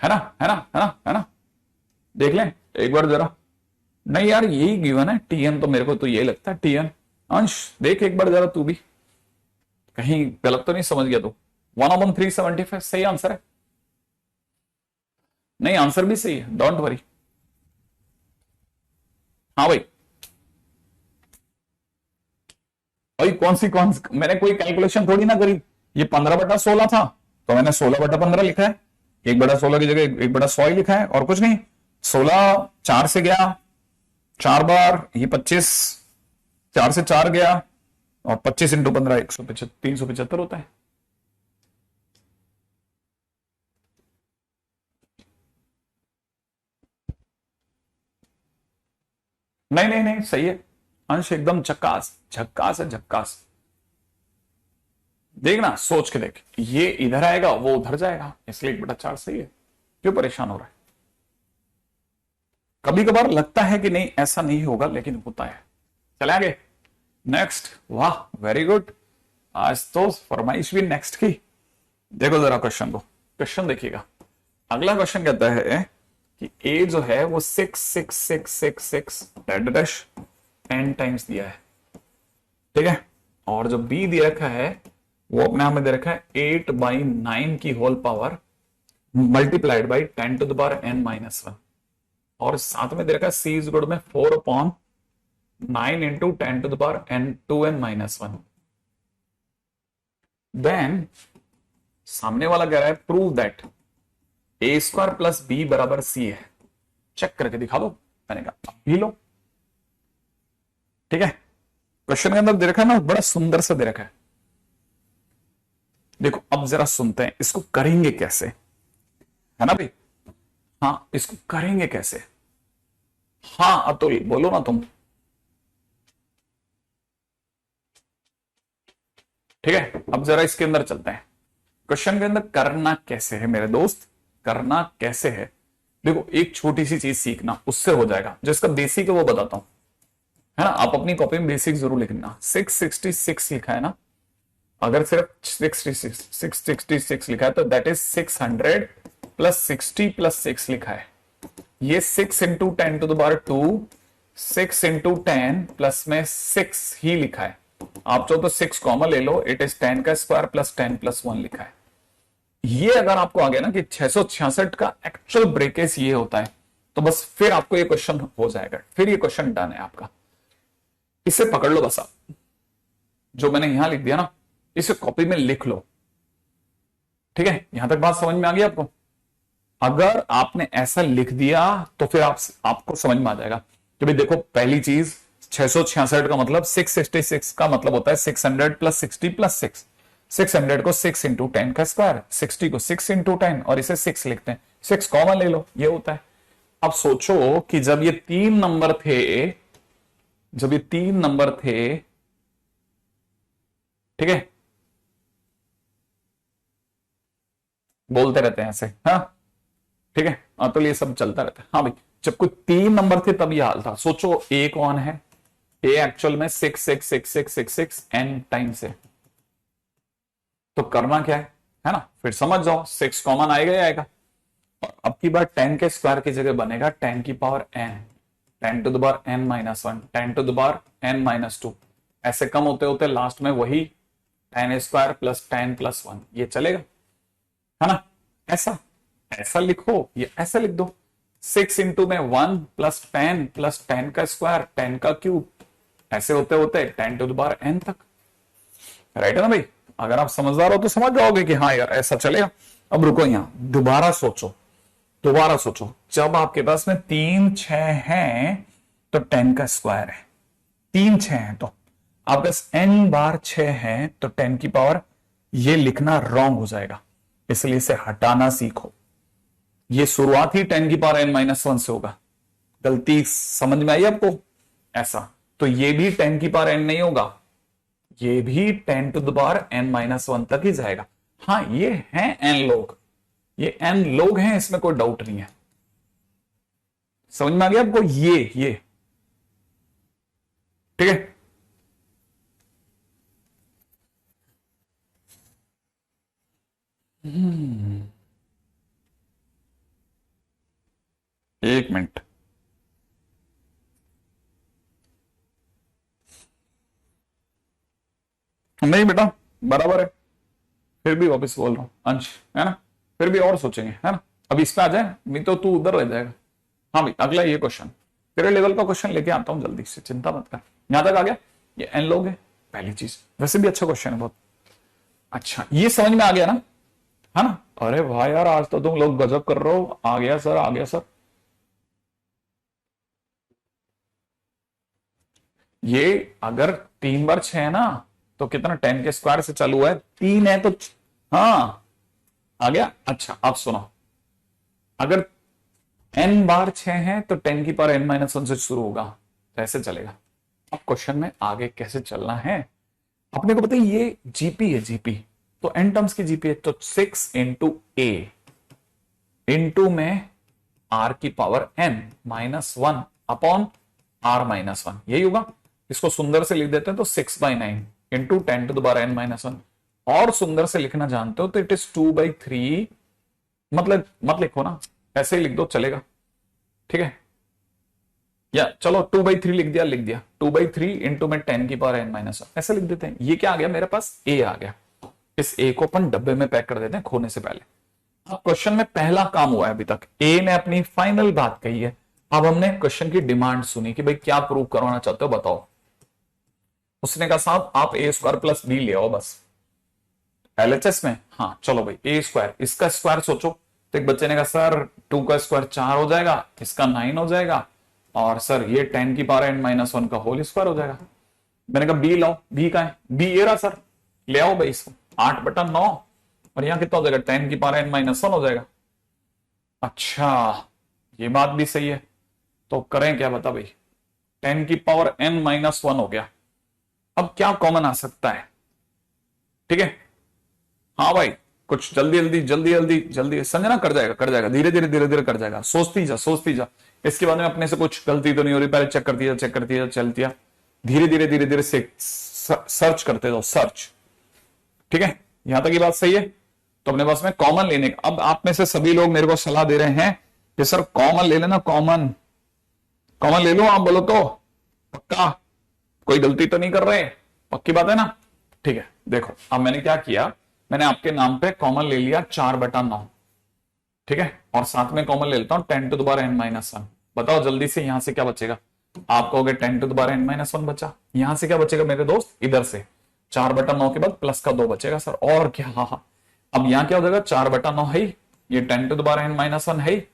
है ना, है ना, है ना, है ना। देख लें एक बार जरा, नहीं यार यही गिवन है Tn, तो मेरे को तो यही लगता है Tn। अंश देख एक बार जरा तू भी, कहीं गलत तो नहीं समझ गया तू, 1/375 सही आंसर है, नहीं आंसर भी सही है, डोंट वरी। हाँ भाई, कौन मैंने कोई कैलकुलेशन थोड़ी ना करी, ये 15/16 था तो मैंने 16/15 लिखा है, 1/16 की जगह 1/100 ही लिखा है, और कुछ नहीं। 16 4 से गया 4 बार, ये 25 4 से 4 गया, और 25 इंटू 15 375 होता है। नहीं नहीं नहीं सही है अंश, एकदम झक्कास, झक्कास है झक्कास। देखना सोच के देख, ये इधर आएगा वो उधर जाएगा, इसलिए 1/4 सही है, क्यों परेशान हो रहा है। कभी कभार लगता है कि नहीं ऐसा नहीं होगा, लेकिन होता है। चले आगे, नेक्स्ट, वाह वेरी गुड, आज तो फरमाइश भी नेक्स्ट की। देखो जरा क्वेश्चन को, क्वेश्चन देखिएगा, अगला क्वेश्चन कहता है कि ए जो है वो 66666 डैश n टाइम्स दिया है, ठीक है, और जो बी दे रखा है वो अपने आप में दे रखा है 8/9 की whole power multiplied by 10⁻n-1, और साथ में दे रखा है सी इज गुड में 4/9 इंटू 10⁻n2n-1। देन सामने वाला कह रहा है prove that a square plus b बराबर सी है, चेक करके दिखा दो। मैंने कहा भी लो, ठीक है। क्वेश्चन के अंदर दे रखा है ना, बड़ा सुंदर सा दे रखा है। देखो अब अब जरा सुनते हैं इसको करेंगे कैसे, है ना भाई। हाँ, इसको करेंगे कैसे। हाँ अतुल बोलो ना तुम। ठीक है, अब जरा इसके अंदर चलते हैं। क्वेश्चन के अंदर करना कैसे है मेरे दोस्त, करना कैसे है। देखो एक छोटी सी चीज सीखना, उससे हो जाएगा। जो इसका बेसिक है वो बताता हूं, है ना। आप अपनी कॉपी में बेसिक जरूर लिखना। 666 लिखा है ना, अगर सिर्फ 666 लिखा है तो दैट इज 600 प्लस 60 प्लस 6 लिखा है। ये 6 into 10 to the power 2, 6 into 10 plus में 6 ही लिखा है। आप चाहो तो 6 कॉमन ले लो, इट इज 10 का स्क्वायर प्लस 10 प्लस 1 लिखा है। ये अगर आपको आ गया ना कि 666 का एक्चुअल ब्रेकेज ये होता है, तो बस फिर आपको ये क्वेश्चन हो जाएगा, फिर ये क्वेश्चन डन है आपका। इसे पकड़ लो बस आप, जो मैंने यहां लिख दिया ना इसे कॉपी में लिख लो। ठीक है, यहां तक बात समझ में आ गई आपको। अगर आपने ऐसा लिख दिया तो फिर आपको समझ में आ जाएगा कि भाई देखो, पहली चीज 666 का मतलब 666 का मतलब होता है 600 प्लस 60 प्लस 6। 600 को 6 इंटू 10 का स्क्वायर, 60 को 6 इंटू 10 और इसे 6 लिखते हैं। 6 कॉमन ले लो, ये होता है। अब सोचो कि जब ये 3 नंबर थे, जब ये 3 नंबर थे, ठीक है, बोलते रहते हैं ऐसे, हाँ ठीक है, तो ये सब चलता रहता है। हाँ भाई, जब कोई 3 नंबर थे तब ये हाल था। सोचो ए कौन है, ए एक्चुअल में 66666 एन टाइम से। तो करना क्या है ना, फिर समझ जाओ। 6 कॉमन आएगा ही आएगा, और अब की बार 10 के स्क्वायर की जगह बनेगा 10 की power n, 10 to the power n minus 1, 10 to the power n minus 2। ऐसे कम होते होते लास्ट में वही 10 स्क्वायर प्लस 10 प्लस 1, ये चलेगा, है ना। ऐसा ऐसा लिखो, ये ऐसा लिख दो। 6 इंटू में 1 प्लस 10 प्लस 10 का स्क्वायर 10 का क्यूब, ऐसे होते होते 10 टू द पावर n तक। राइट है ना भाई। अगर आप समझदार हो तो समझ जाओगे कि हाँ यार ऐसा चलेगा। अब रुको, यहां दोबारा सोचो, दोबारा सोचो। जब आपके पास में 3 6 हैं तो 10 का स्क्वायर है। 3 6 हैं तो आपके पास n बार 6 है तो 10 की पावर, ये लिखना रॉन्ग हो जाएगा, इसलिए इसे हटाना सीखो। ये शुरुआत ही 10 की पावर n माइनस 1 से होगा। गलती समझ में आई आपको। ऐसा तो ये भी 10 की पावर n नहीं होगा, ये भी 10 to the power n minus 1 तक ही जाएगा। हाँ ये हैं n लोग, ये n लोग हैं, इसमें कोई डाउट नहीं है। समझ में आ गया आपको। ये ठीक है। एक मिनट, नहीं बेटा बराबर है, फिर भी वापस बोल रहा हूं अंश, है ना। फिर भी और सोचेंगे, है ना। अभी इस पे आ जाए, नहीं तो तू उधर रह जाएगा। हाँ भाई, अगला ये क्वेश्चन, तेरे लेवल का क्वेश्चन लेके आता हूं जल्दी से, चिंता मत कर। यहां तक आ गया, ये एन लोग है पहली चीज। वैसे भी अच्छा क्वेश्चन है बहुत। अच्छा ये समझ में आ गया ना, है ना। अरे वाह यार, आज तो तुम लोग गजब कर रहे हो। आ गया सर, आ गया सर। ये अगर 3 बार 6 है ना, तो कितना 10 के स्क्वायर से चालू है, 3 है तो हाँ आ गया। अच्छा अब सुनो, अगर n बार 6 है तो 10 की पावर n माइनस 1 से शुरू होगा, तो ऐसे चलेगा। अब क्वेश्चन में आगे कैसे चलना है, अपने को पता है ये जीपी है, जीपी तो n टर्म्स की जीपी है, तो 6 इंटू ए इंटू में r की power n minus 1 upon r minus 1, यही होगा। इसको सुंदर से लिख देते हैं तो 6/9 into 10 to the power n minus 1। और सुंदर से लिखना जानते हो तो इट इज 2/3, मतलब मत लिखो ना, ऐसे ही लिख दो चलेगा, ठीक है। या चलो 2/3 लिख दिया, लिख दिया 2/3 इंटू में 10 की पावर n माइनस 1, ऐसे लिख देते हैं। ये क्या आ गया मेरे पास, a आ गया। इस a को अपन डब्बे में पैक कर देते हैं खोने से पहले। अब क्वेश्चन में पहला काम हुआ है अभी तक, a ने अपनी फाइनल बात कही है। अब हमने क्वेश्चन की डिमांड सुनी कि भाई क्या प्रूव करवाना चाहते हो बताओ। उसने कहा साहब आप a स्क्वायर प्लस बी ले आओ बस एलएचएस में। हाँ चलो भाई a स्क्वायर, इसका स्क्वायर सोचो। तो एक बच्चे ने कहा सर 2 का स्क्वायर 4 हो जाएगा, इसका 9 हो जाएगा, और सर ये 10 की पावर n माइनस 1 का होल स्क्वायर हो जाएगा। मैंने कहा बी लाओ, बी का है, बी ये रहा सर, ले आओ भाई इसको। 8/9 और यहां कितना हो जाएगा, 10 की पावर n-1 हो जाएगा। अच्छा, ये बात भी सही है, तो करें क्या बता भाई, 10 की पावर n-1 हो गया। अब क्या कॉमन आ सकता है, ठीक है। हाँ भाई, कुछ जल्दी जल्दी जल्दी जल्दी जल्दी, संजना कर जाएगा कर जाएगा, धीरे धीरे कर जाएगा, सोचती जा सोचती जा। इसके बाद में अपने से कुछ गलती तो नहीं हो रही, पहले चेक करती जा चेक करती जा, चलती जा, धीरे धीरे से सर्च करते जाओ, सर्च। ठीक है, यहां तक की बात सही है। तो अपने पास में कॉमन लेने का, अब आप में से सभी लोग मेरे को सलाह दे रहे हैं कि सर कॉमन ले लेना, कॉमन कॉमन ले लो, आप बोलो तो पक्का, कोई गलती तो नहीं कर रहे, पक्की बात है ना। ठीक है, देखो अब मैंने क्या किया, मैंने आपके नाम पे कॉमन ले लिया 4/9, ठीक है, और साथ में कॉमन ले लेता हूं 10⁻n-1। बताओ जल्दी से यहां से क्या बचेगा, आप कहोगे 10⁻n-1 बचा, यहां से क्या बचेगा मेरे दोस्त, इधर से 4/9 के बाद प्लस का 2 बचेगा सर, और क्या। हाँ हाँ, अब यहां क्या हो जाएगा, 4/9 है, ये 10⁻n-1 है,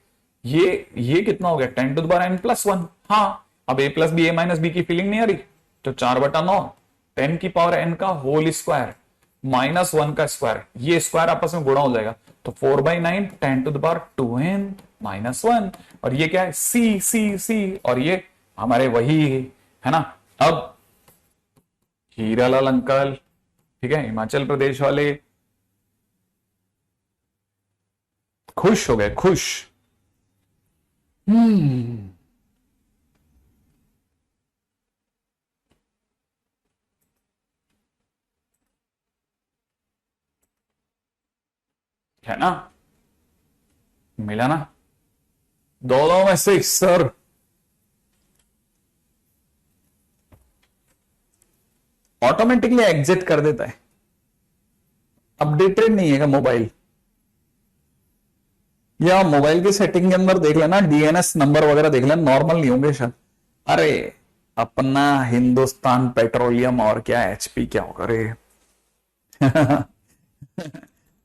ये कितना हो गया 10⁻n+1। हाँ, अब a plus b a minus b की फीलिंग नहीं आ रही, तो 4/9 10 की पावर n का होल स्क्वायर -1 का स्क्वायर, ये स्क्वायर आपस में गुणा हो जाएगा, तो 4/9 10⁻2n-1, और ये क्या है, c c c, और ये हमारे वही है ना। अब हीरालाल अंकल, ठीक है, हिमाचल प्रदेश वाले खुश हो गए, खुश। है ना, मिला ना, दोनों में से सर। ऑटोमेटिकली एग्जिट कर देता है, अपडेटेड नहीं है मोबाइल, या मोबाइल की सेटिंग के अंदर देख लेना, डीएनएस नंबर वगैरह देख लेना, नॉर्मल नहीं होंगे शायद। अरे अपना हिंदुस्तान पेट्रोलियम और क्या एचपी क्या होगा रे।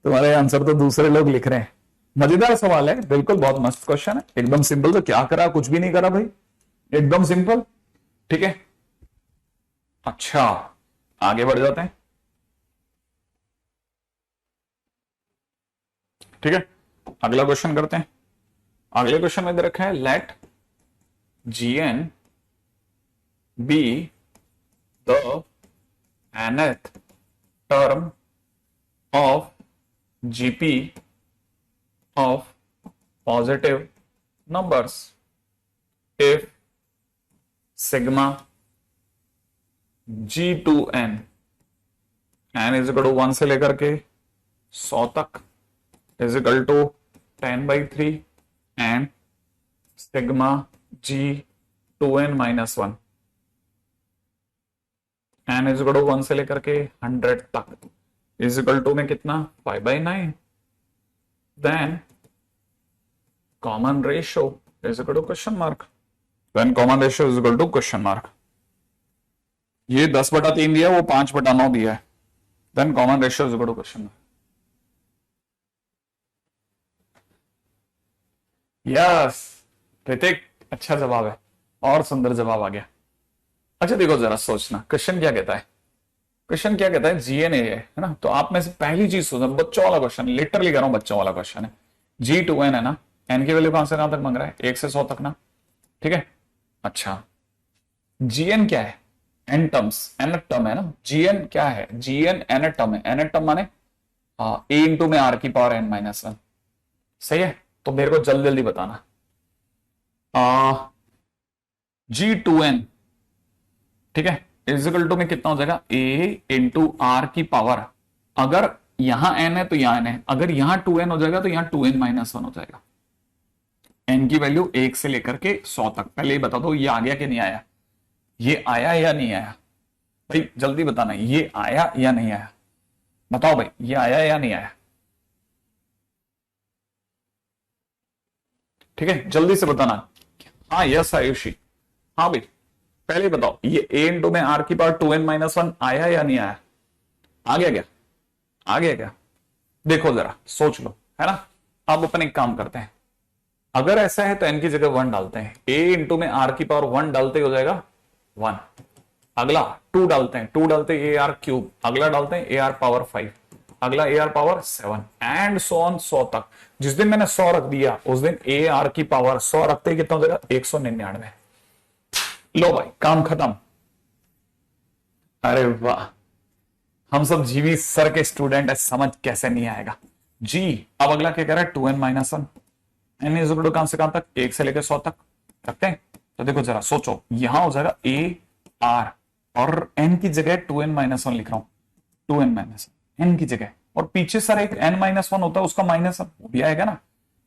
तुम्हारे आंसर तो दूसरे लोग लिख रहे हैं। मजेदार सवाल है, बिल्कुल बहुत मस्त क्वेश्चन है, एकदम सिंपल। तो क्या करा, कुछ भी नहीं करा भाई, एकदम सिंपल। ठीक है, अच्छा आगे बढ़ जाते हैं। ठीक है, अगला क्वेश्चन करते हैं। अगले क्वेश्चन में दे रखा है, let gn be the nth term of gp of positive numbers if sigma g2n n is equal to 1 से लेकर के 100 तक is equal to 10/3 and sigma g2n-1 n is equal to 1 से लेकर के 100 तक is equal to में कितना 5/9, then common ratio is equal to question mark, then common ratio is equal to question mark। ये 10/3 दिया, वो 5/9 दिया है, then common ratio is equal to question mark। Yes Hrithik, अच्छा जवाब है, और सुंदर जवाब आ गया। अच्छा देखो जरा सोचना, क्वेश्चन क्या कहता है, क्वेश्चन क्या कहता है, जीएन है ना। तो आप में से पहली चीज सोचना, बच्चों वाला क्वेश्चन, लिटरली कह रहा हूं बच्चों वाला क्वेश्चन है। G2n है ना, n की वैल्यू कहां से कहां तक मांग रहा है, 1 से 100 तक ना, ठीक है। अच्छा जीएन क्या है, n टर्म्स, n टर्म है ना, जीएन क्या है, जीएन n टर्म है, n टर्म माने a इंटू में r की पावर n-1, सही है। तो मेरे को जल्दी जल्दी बताना, G2n, ठीक है, इजिकल टू में कितना हो जाएगा, a इंटू आर की पावर, अगर यहां n है तो यहां n है, अगर यहां 2n हो जाएगा तो यहां 2n-1 हो जाएगा। n की वैल्यू 1 से लेकर के 100 तक। पहले ही बता दो ये आ गया कि नहीं आया, ये आया या नहीं आया भाई, जल्दी बताना, ये आया या नहीं आया, बताओ भाई, ये आया या नहीं आया। ठीक है, जल्दी से बताना। हाँ यस आयुषी, हाँ भाई पहले बताओ, ये a इंटू में r की पावर 2n-1 आया या नहीं आया, आ गया क्या, आ गया क्या, देखो जरा सोच लो, है ना। अब अपन एक काम करते हैं, अगर ऐसा है तो n की जगह 1 डालते हैं, a इंटू में r की पावर 1 डालते हो जाएगा 1, अगला 2 डालते हैं, 2 डालते हैं ar क्यूब, अगला डालते हैं ar पावर 5, अगला A R power 7 and so on 100 तक। जिस दिन मैंने 100 रख दिया उस दिन ए आर की पावर 100 रखते ही कितना हो जाएगा 199। लो भाई काम खत्म। अरे वाह, हम सब जीवी सर के स्टूडेंट है, समझ कैसे नहीं आएगा जी। अब अगला क्या कह रहा है 2n-1 N is equal to कहां से कहां तक 1 से लेकर 100 तक रखते हैं। तो देखो जरा सोचो, यहां हो जाएगा ए आर और एन की जगह 2n-1 लिख रहा हूं, 2n-1 एन की जगह, और पीछे सर एक n-1 होता है उसका माइनस वो भी आएगा ना।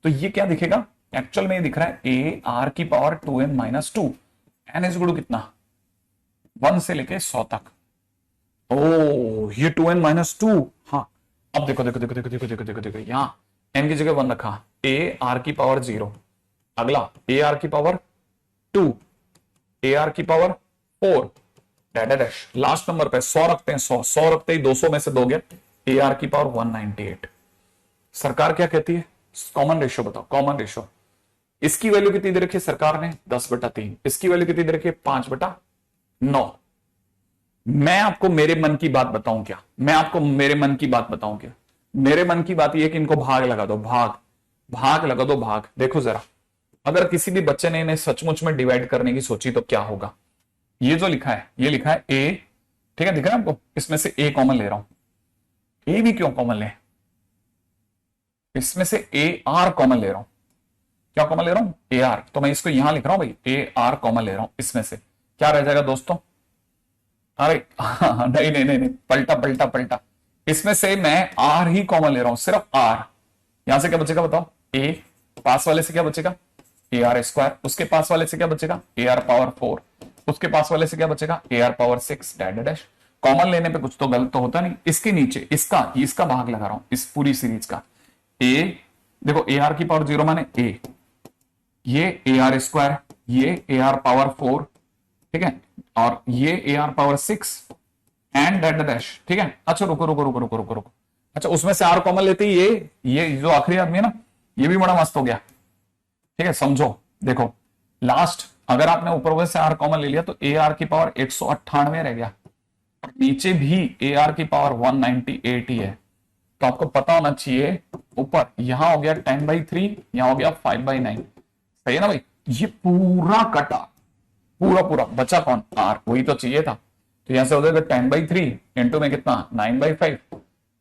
तो ये क्या दिखेगा, एक्चुअल में ये दिख रहा है ए आर की power 2n-2 n is equal to कितना 1 से लेके 100 तक। ओ ये 2n-2। हाँ अब देखो देखो देखो देखो देखो देखो देखो देखो, यहां एन की जगह 1 रखा, ए आर की पावर 0, अगला ए आर की पावर 2, ए आर की पावर 4 डैश, लास्ट नंबर पे 100 रखते हैं, 100 रखते ही 200 में से 2 गया, ए आर की पावर 198। सरकार क्या कहती है, कॉमन रेशियो बताओ, कॉमन रेशियो। इसकी वैल्यू कितनी दे रखी है सरकार ने 10/3, इसकी वैल्यू कितनी दे रखी है 5/9। मैं आपको मेरे मन की बात बताऊं क्या, मैं आपको मेरे मन की बात बताऊं क्या, मेरे मन की बात यह कि इनको भाग लगा दो, भाग लगा दो भाग। देखो जरा, अगर किसी भी बच्चे ने इन्हें सचमुच में डिवाइड करने की सोची तो क्या होगा, ये जो लिखा है ये लिखा है ए, ठीक है दिख रहा है आपको, इसमें से ए कॉमन ले रहा हूं, ए भी क्यों कॉमन ले, इसमें से ए आर कॉमन ले रहा हूं, क्या कॉमन ले रहा हूं ए आर, तो मैं इसको यहां लिख रहा हूं भाई ए आर कॉमन ले रहा हूं, इसमें से क्या रह जाएगा दोस्तों, अरे नहीं नहीं नहीं नहीं, पलटा पलटा पलटा, इसमें से मैं आर ही कॉमन ले रहा हूं, सिर्फ आर, यहां से क्या बचेगा बताओ, ए पास वाले से क्या बचेगा ए आर स्क्वायर, उसके पास वाले से क्या बचेगा ए आर पावर 4, उसके पास वाले से क्या बचेगा A R power 6 dash dash. Common लेने पे कुछ तो गलत तो होता नहीं, इसके नीचे इसका भाग लगा रहा हूं, इस पूरी सीरीज का ए, देखो ए आर की पावर 0 माने ए, ये ए आर स्क्वायर, ये ए आर पावर 4, ठीक है, और ये A R power 6 and dash dash, ठीक है। अच्छा रुको रुको रुको रुको रुको रुको, अच्छा उसमें से आर कॉमन लेते ही ये जो आखिरी आदमी है ना, ये भी बड़ा मस्त हो गया, ठीक है समझो। देखो लास्ट अगर आपने ऊपर से आर कॉमन ले लिया तो ए आर की पावर 198 रह गया, नीचे भी ए आर की पावर 198 ही है, तो आपको पता होना चाहिए ऊपर यहां हो गया 10/3, यहां हो गया 5/9, सही है ना भाई। ये पूरा कटा, पूरा पूरा बचा कौन आर, वही तो चाहिए था। तो यहां से हो जाएगा 10/3 इंटू में कितना 9/5,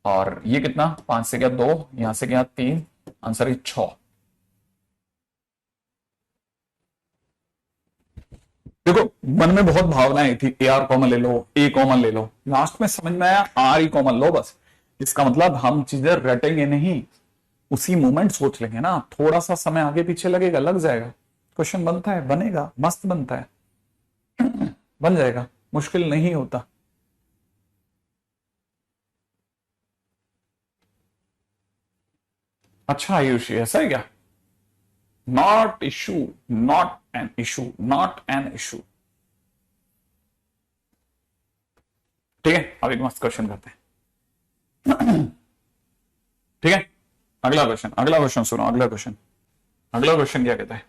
और ये कितना 5 से गया 2, यहां से गया 3, आंसर है 6। देखो मन में बहुत भावनाएं थी, ए आर कॉमन ले लो, ए कॉमन ले लो, लास्ट में समझ में आया आर ही कॉमन लो बस। इसका मतलब हम चीजें रटेंगे नहीं, उसी मोमेंट सोच लेंगे ना, थोड़ा सा समय आगे पीछे लगेगा, लग जाएगा, क्वेश्चन बनता है, बनेगा, मस्त बनता है, बन जाएगा, मुश्किल नहीं होता। अच्छा आयुषी ऐसा है क्या, not issue, not an issue, not an issue, ठीक है। अब एक मस्त क्वेश्चन करते हैं, ठीक है। अगला क्वेश्चन सुनो, अगला क्वेश्चन क्या कहता है,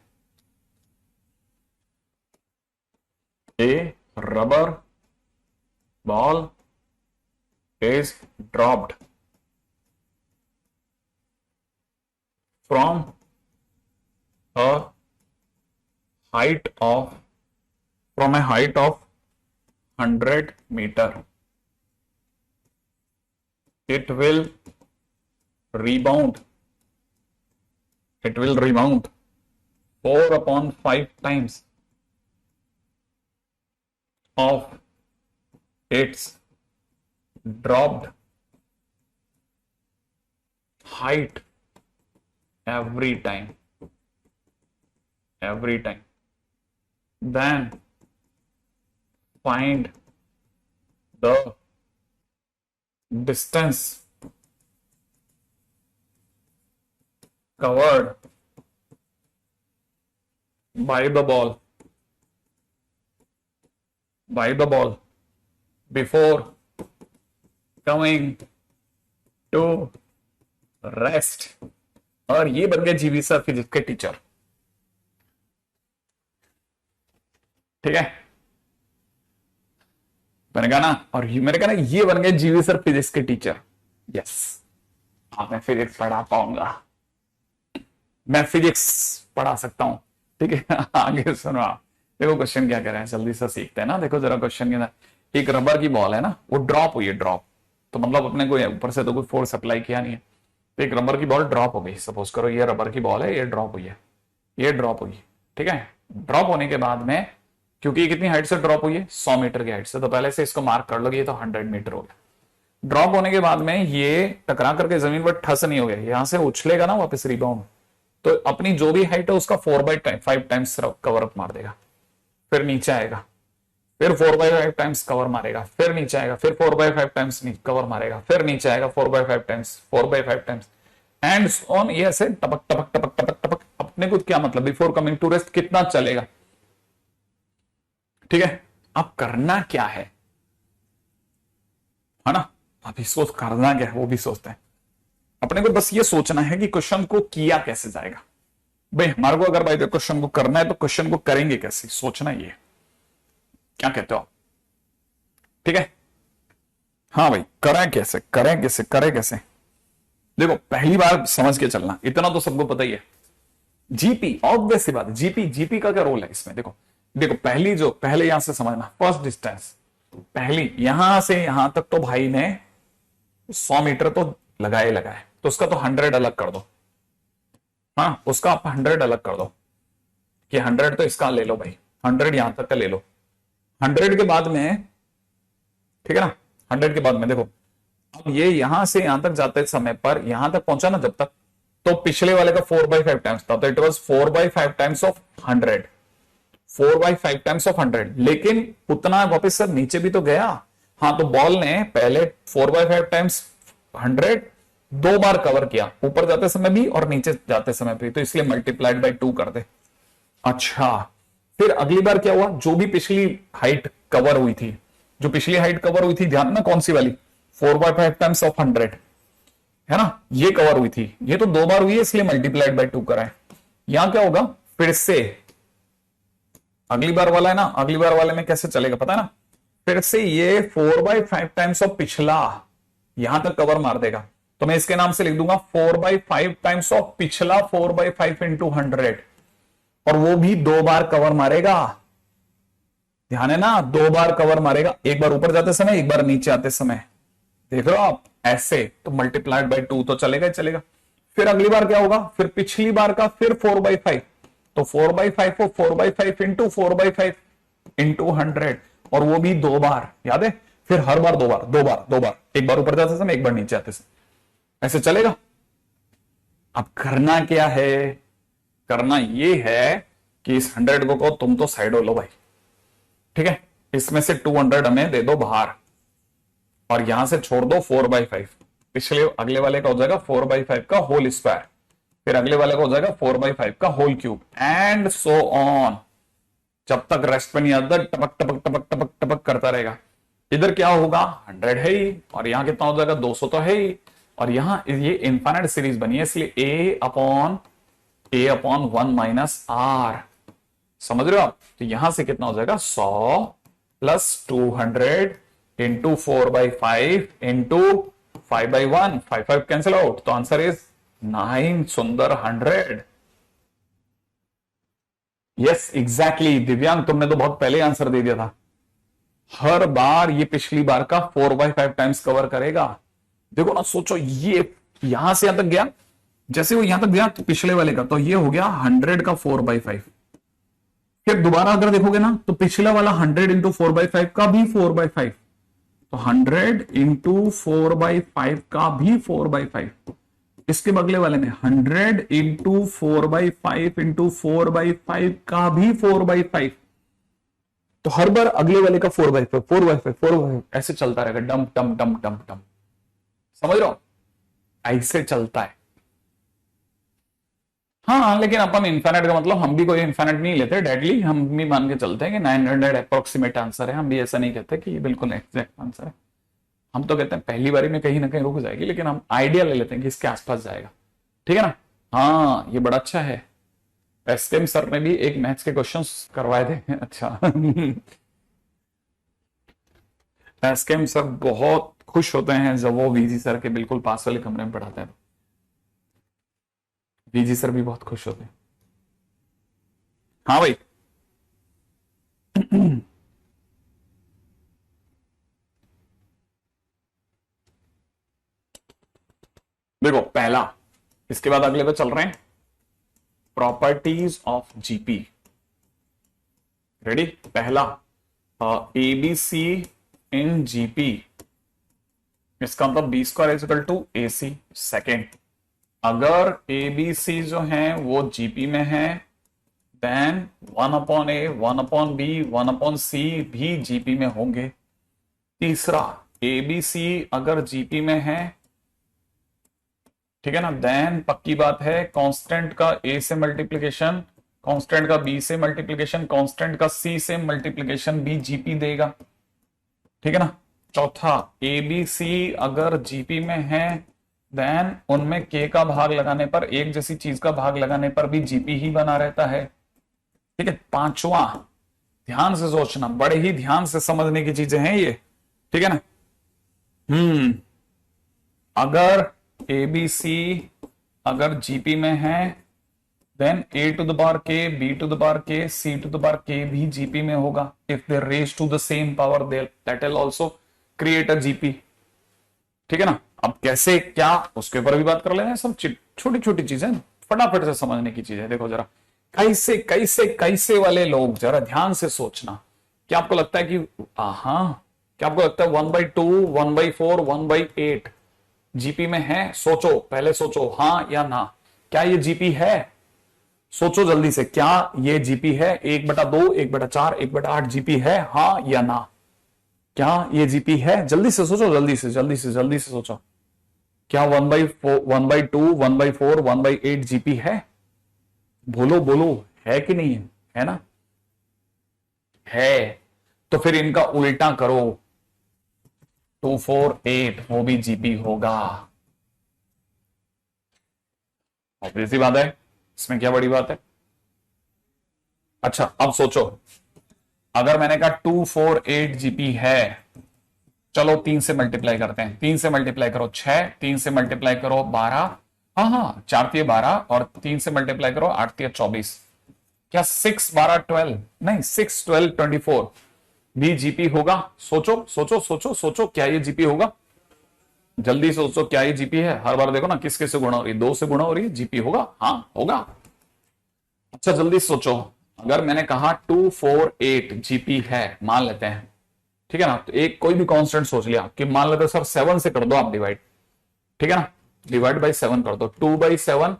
a rubber ball is dropped from a height of from a height of 100 meter, it will rebound 4/5 times of its dropped height every time, then find the distance covered by the ball before coming to rest। और ये बन गए जीवी sir physics के teacher, ठीक है, मैंने कहा ना, और मैंने कहा ना ये बन गए जीवी सर फिजिक्स के टीचर। यस, हाँ मैं फिजिक्स पढ़ा पाऊंगा, मैं फिजिक्स पढ़ा सकता हूं। ठीक है आगे सुनो आप। देखो क्वेश्चन क्या कह रहे हैं, जल्दी से सीखते हैं ना। देखो जरा क्वेश्चन के अंदर एक रबर की बॉल है ना, वो ड्रॉप हुई है, ड्रॉप तो मतलब अपने को ऊपर से तो कोई फोर्स अप्लाई किया नहीं है, तो एक रबर की बॉल ड्रॉप हो गई। सपोज करो ये रबर की बॉल है, ये ड्रॉप हुई है, ये ड्रॉप हुई। ठीक है, ड्रॉप होने के बाद में, क्योंकि ये कितनी हाइट से ड्रॉप हुई है, 100 मीटर की हाइट से, तो पहले से इसको मार्क कर लो कि ये तो 100 मीटर हो गया। ड्रॉप होने के बाद में ये टकरा करके जमीन पर ठस नहीं हो गया, यहां से उछलेगा ना वापस रिबाउंड, तो अपनी जो भी हाइट है उसका 4/5 टाइम्स कवर अप मार देगा, फिर नीचे आएगा, फिर 4/5 टाइम्स कवर मारेगा, फिर नीचे आएगा, फिर 4/5 टाइम्स कवर मारेगा, फिर नीचे आएगा 4/5 टाइम्स, 4/5 टाइम्स एंड ऑन। ये ऐसे टपक टपक टपक टपक टपक। अपने को क्या मतलब, बिफोर कमिंग टू रेस्ट कितना चलेगा। ठीक है, अब करना क्या है ना, अब इसको करना क्या है वो भी सोचते हैं। अपने को बस ये सोचना है कि क्वेश्चन को किया कैसे जाएगा। भाई हमारे को अगर भाई क्वेश्चन को करना है तो क्वेश्चन को करेंगे कैसे, सोचना ये। क्या कहते हो आप? ठीक है, हाँ भाई करें कैसे, करें कैसे, करें कैसे। देखो पहली बार समझ के चलना, इतना तो सबको पता ही है। जीपी ऑब्वियस सी बात है, जीपी, जीपी का क्या रोल है इसमें। देखो देखो पहले यहां से समझना, फर्स्ट डिस्टेंस, पहली यहां से यहां तक तो भाई ने 100 मीटर तो लगाए लगाए, तो उसका तो 100 अलग कर दो। हाँ उसका आप 100 अलग कर दो कि 100 तो इसका ले लो भाई, 100 यहां तक का ले लो। 100 के बाद में, ठीक है ना, 100 के बाद में देखो, अब ये यहां से यहां तक जाते समय पर यहां तक पहुंचा ना जब तक, तो पिछले वाले का 4/5 टाइम्स था, तो it was 4/5 times of 100, 4/5 times of 100। लेकिन उतना वापस सर नीचे भी तो गया। हाँ तो बॉल ने पहले 4/5 टाइम्स 100 दो बार कवर किया, ऊपर जाते समय भी और नीचे जाते समय भी, तो इसलिए मल्टीप्लाइड बाय 2 कर दे। अच्छा, फिर अगली बार क्या हुआ, जो भी पिछली हाइट कवर हुई थी, जो पिछली हाइट कवर हुई थी, ध्यान ना कौन सी वाली, 4/5 टाइम्स ऑफ 100 है ना, ये कवर हुई थी, ये तो दो बार हुई है इसलिए मल्टीप्लाइड बाय 2 कराए। यहां क्या होगा, फिर से अगली बार वाला है ना, अगली बार वाले में कैसे चलेगा पता है ना, फिर से ये 4/5 टाइम्स ऑफ पिछला यहां तक कवर मार देगा, तो मैं इसके नाम से लिख दूंगा 4/5 टाइम्स ऑफ पिछला 4/5 इंटू 100, और वो भी दो बार कवर मारेगा। ध्यान है ना, दो बार कवर मारेगा, एक बार ऊपर जाते समय, एक बार नीचे आते समय। देख रहे हो आप ऐसे, तो मल्टीप्लाइड बाय 2 तो चलेगा ही चलेगा। फिर अगली बार क्या होगा, फिर पिछली बार का फिर 4/5, तो 4/5 को 4/5 इंटू 4/5 इंटू 100, और वो भी दो बार, याद है। फिर हर बार दो बार, दो बार, दो बार, एक बार ऊपर जाते समय, एक बार नीचे आते समय, ऐसे चलेगा। अब करना क्या है, करना ये है कि इस 100 को कहो तुम तो साइड हो लो भाई, ठीक है, इसमें से 200 हमें दे दो बाहर, और यहां से छोड़ दो 4/5। पिछले अगले वाले का हो जाएगा 4/5 का होल स्क्वायर, फिर अगले वाले का हो जाएगा 4/5 का whole cube, and so on, जब तक रेस्ट पे नहीं आता, टपक टपक टपक टपक टपक करता रहेगा। इधर क्या होगा, 100 है ही, और यहां कितना हो जाएगा, 200 तो है ही, और यहां ये इनफाइनाइट सीरीज बनी है, इसलिए a अपॉन 1 माइनस आर, समझ रहे हो आप। तो यहां से कितना हो जाएगा, 100 plus 200 into 4/5 into 5/1, 5 cancel out, तो आंसर इज 9 सुंदर 100। यस एग्जैक्टली दिव्यांग, तुमने तो बहुत पहले आंसर दे दिया था। हर बार ये पिछली बार का 4/5 टाइम्स कवर करेगा। देखो ना, सोचो ये यहां से यहां तक गया, जैसे वो यहां तक गया तो पिछले वाले का, तो ये हो गया 100 का 4/5। फिर दोबारा अगर देखोगे ना, तो पिछला वाला 100 इंटू 4/5 का भी 4/5, तो 100 इंटू 4/5 का भी 4/5, इसके बगले वाले में 100 इंटू 4/5 इंटू 4/5 का भी 4/5, तो हर बार अगले वाले का 4/5 4/5 4/5 ऐसे चलता रहेगा, डम डम डम डम डम, समझ रहे हो, ऐसे चलता है। हाँ लेकिन अपन इन्फाइनाइट का मतलब हम भी कोई इन्फाइनाइट नहीं लेते डायरेक्टली, हम भी मान के चलते हैं कि 900 अप्रोक्सीमेट आंसर है, हम भी ऐसा नहीं कहते कि बिल्कुल एग्जैक्ट आंसर है। हम तो कहते हैं पहली बारी में कहीं ना कहीं रुक जाएगी, लेकिन हम आइडिया ले लेते हैं कि इसके आसपास जाएगा, ठीक है ना। हाँ ये बड़ा अच्छा है, एसकेएम सर ने भी एक मैथ्स के क्वेश्चंस करवाए थे अच्छा एसकेएम सर बहुत खुश होते हैं जब वो वीजी सर के बिल्कुल पास वाले कमरे में पढ़ाते हैं। वीजी सर भी बहुत खुश होते हैं। हाँ भाई। देखो पहला, इसके बाद अगले पे चल रहे हैं, प्रॉपर्टीज ऑफ जीपी। रेडी? पहला, एबीसी इन जीपी, इसका मतलब b square is equal to a c. Second, अगर एबीसी जो है वो जीपी में है, देन 1/a 1/b 1/c भी जीपी में होंगे। तीसरा, एबीसी अगर जीपी में है, ठीक है ना, देन पक्की बात है कांस्टेंट का ए से मल्टीप्लीकेशन, कांस्टेंट का बी से मल्टीप्लीकेशन, कांस्टेंट का सी से मल्टीप्लीकेशन भी जीपी देगा। ठीक है ना। चौथा, एबीसी अगर जीपी में है, देन उनमें के का भाग लगाने पर, एक जैसी चीज का भाग लगाने पर भी जीपी ही बना रहता है। ठीक है। पांचवा, ध्यान से सोचना, बड़े ही ध्यान से समझने की चीजें हैं ये। ठीक है ना। अगर एबीसी अगर जीपी में है, then a to the power k, b to the power k, c to the power के भी जीपी में होगा। If they raise to the same power, that will also create a GP. ठीक है ना। अब कैसे क्या, उसके ऊपर भी बात कर लेना है। सब छोटी छोटी चीजें फटाफट से समझने की चीजें। देखो जरा, कैसे कैसे कैसे वाले लोग जरा ध्यान से सोचना। क्या आपको लगता है कि क्या आपको लगता है 1/2 1/4 1/8 जीपी में है? सोचो, पहले सोचो हाँ या ना। क्या ये जीपी है? सोचो जल्दी से, क्या ये जीपी है? 1/2 1/4 1/8 जीपी है, हाँ या ना? क्या ये जीपी है? जल्दी से सोचो, जल्दी से जल्दी से जल्दी से सोचो। क्या 1/4 1/2 1/4 1/8 जीपी है? बोलो बोलो, है कि नहीं है? है ना? है। तो फिर इनका उल्टा करो, 2 4 8 वो भी जीपी होगा। ऑब्वियस सी बात है, इसमें क्या बड़ी बात है। अच्छा अब सोचो, अगर मैंने कहा 2 4 8 जीपी है, चलो 3 से मल्टीप्लाई करते हैं। 3 से मल्टीप्लाई करो 6, 3 से मल्टीप्लाई करो 12, हाँ 4 12, और 3 से मल्टीप्लाई करो 8 24। क्या 6 12 12 नहीं, 6 12 24 भी जीपी होगा? सोचो सोचो सोचो सोचो, क्या ये जीपी होगा? जल्दी से सोचो, क्या ये जीपी है? हर बार देखो ना, किसके से गुणा हो रही है? 2 से गुणा हो रही है, जीपी होगा? हाँ होगा। अच्छा जल्दी सोचो, अगर मैंने कहा 2 4 8 जीपी है, मान लेते हैं, ठीक है ना, तो एक कोई भी कांस्टेंट सोच लिया कि मान लेते सर 7 से कर दो आप डिवाइड, ठीक है ना, डिवाइड बाई 7 कर दो। 2/7,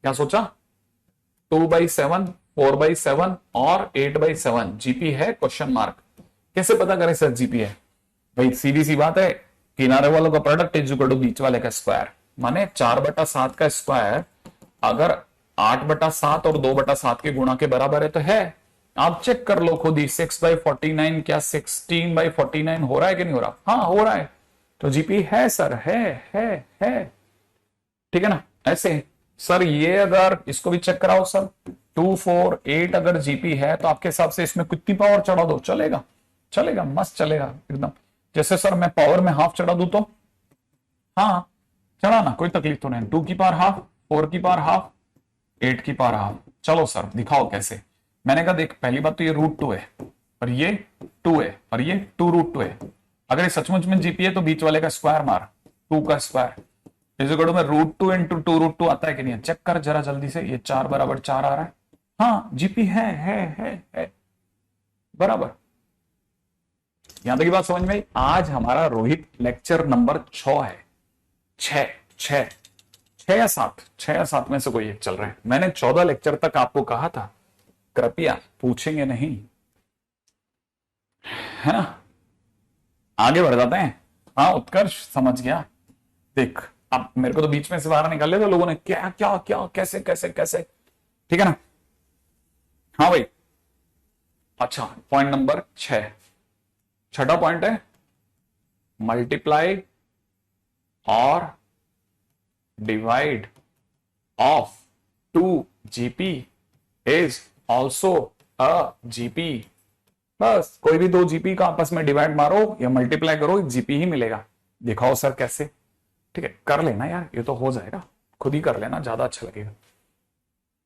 क्या सोचा? 2/7 4/7 और 8/7 जीपी है? Question mark. कैसे पता करें सर जीपी है? भाई सीधी सी बात है, किनारे वालों का प्रोडक्ट इज इक्वल टू बीच वाले का स्क्वायर, माने 4/7 का स्क्वायर अगर 8/7 और 2/7 के गुणा के बराबर है तो है। आप चेक कर लो खुद ही, 6/49 क्या 16/49 हो रहा है कि नहीं हो रहा? हाँ हो रहा है, तो जीपी है सर, है। ठीक है ना। ऐसे सर ये अगर इसको भी चेक कराओ सर, 2 4 8 अगर जीपी है तो आपके हिसाब से इसमें कितनी पावर चढ़ा दो, चलेगा? चलेगा, मस्त चलेगा एकदम। जैसे सर मैं पावर में हाफ चढ़ा दूं तो, हाँ चढ़ाना, कोई तकलीफ तो नहीं। 2 की पावर हाफ, 4 की पावर हाफ, 8 की पावर हाफ। चलो सर दिखाओ कैसे। मैंने कहा देख, पहली बात तो ये √2 है, और ये 2 है, और ये 2√2 है। अगर ये सचमुच में जीपी है तो बीच वाले का स्क्वायर मार, 2 का स्क्वायर इज इक्वल टू में √2 इंटू 2√2 आता है कि नहीं? चेक कर जरा जल्दी से, ये 4 बराबर 4 आ रहा है। हाँ जीपी है बराबर। यहां तक की बात समझ में आई? आज हमारा रोहित लेक्चर नंबर 6 है। 6 6 6 या 7, 6 या 7 में से कोई एक चल रहा है। मैंने 14 लेक्चर तक आपको कहा था कृपया पूछेंगे नहीं, है ना। आगे बढ़ जाते हैं। हाँ उत्कर्ष समझ गया। देख अब मेरे को तो बीच में से बाहर निकाल लिया, तो लोगों ने क्या क्या क्या कैसे कैसे कैसे, ठीक है ना। हाँ भाई। अच्छा पॉइंट नंबर 6, छठा पॉइंट है मल्टीप्लाई और divide of 2 GP is also a GP। बस कोई भी दो जीपी का आपस में डिवाइड मारो या मल्टीप्लाई करो, एक जीपी ही मिलेगा। दिखाओ सर कैसे। ठीक है, कर लेना यार, ये तो हो जाएगा, खुद ही कर लेना, ज्यादा अच्छा लगेगा।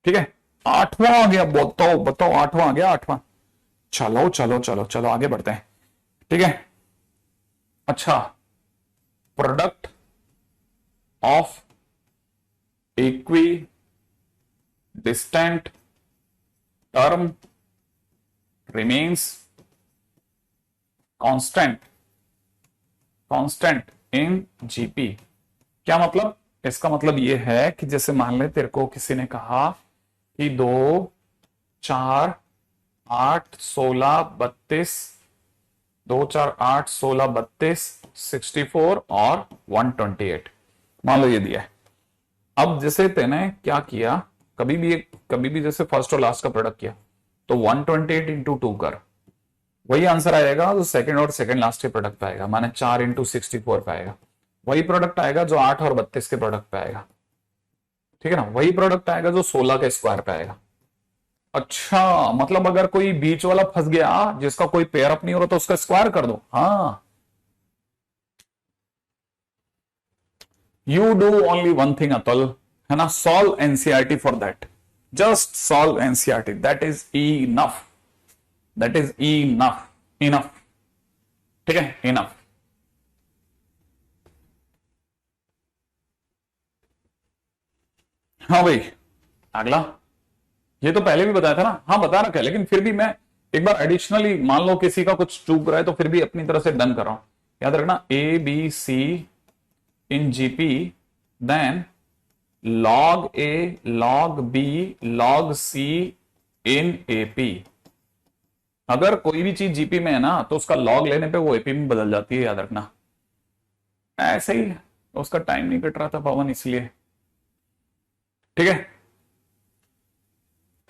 ठीक है, आठवां आ गया, बताओ बताओ, आठवां आ गया, आठवां। चलो चलो चलो चलो आगे बढ़ते हैं। ठीक है, अच्छा, product of equi distant term remains constant, constant in GP. क्या मतलब? इसका मतलब यह है कि जैसे मान ले तेरे को किसी ने कहा कि 2 4 8 16 32, 2 4 8 16 32 64 और 128, मान लो ये दिया है। अब जैसे तेने क्या किया, कभी भी जैसे फर्स्ट और लास्ट का प्रोडक्ट किया तो 128 इंटू 2 कर, वही आंसर आएगा जो सेकंड और सेकंड लास्ट के प्रोडक्ट पे आएगा, माने 4 इंटू 64 पे आएगा। वही प्रोडक्ट आएगा जो 8 और 32 के प्रोडक्ट पे आएगा। ठीक है ना, वही प्रोडक्ट आएगा जो 16 के स्क्वायर पे आएगा। अच्छा, मतलब अगर कोई बीच वाला फंस गया जिसका कोई पेयर अप नहीं हो रहा तो उसका स्क्वायर कर दो। हाँ, you do only one thing Atul, है ना, solve NCERT for that, just solve NCERT, that is enough, that is enough, enough. ठीक है, इनफ। हाँ भाई, अगला। ये तो पहले भी बताया था ना, हाँ बता रखा है, लेकिन फिर भी मैं एक बार एडिशनली, मान लो किसी का कुछ चूक रहा है तो फिर भी अपनी तरफ से डन कर रहा हूं। याद रखना, a b c in GP, then log A, log B, log C in AP. अगर कोई भी चीज जीपी में है ना तो उसका लॉग लेने पे वो एपी में बदल जाती है, याद रखना। ऐसे ही उसका टाइम नहीं कट रहा था पवन, इसलिए। ठीक है,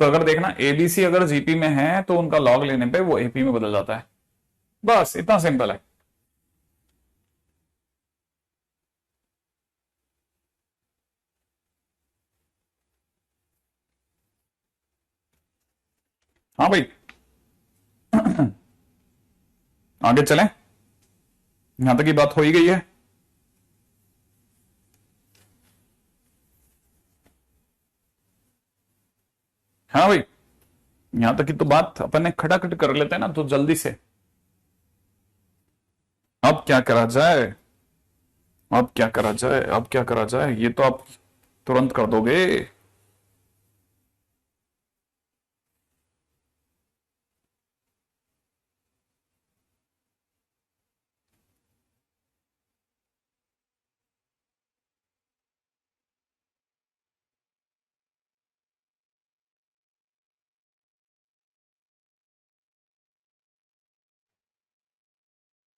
तो अगर देखना एबीसी अगर जीपी में है तो उनका लॉग लेने पे वो एपी में बदल जाता है, बस इतना सिंपल है। हाँ भाई, आगे चलें, यहां तक की बात हो ही गई है। हाँ भाई, यहां तक की तो बात अपन ने खटाखट कर लेते हैं ना, तो जल्दी से अब क्या करा जाए, अब क्या करा जाए, अब क्या करा जाए, ये तो आप तुरंत कर दोगे।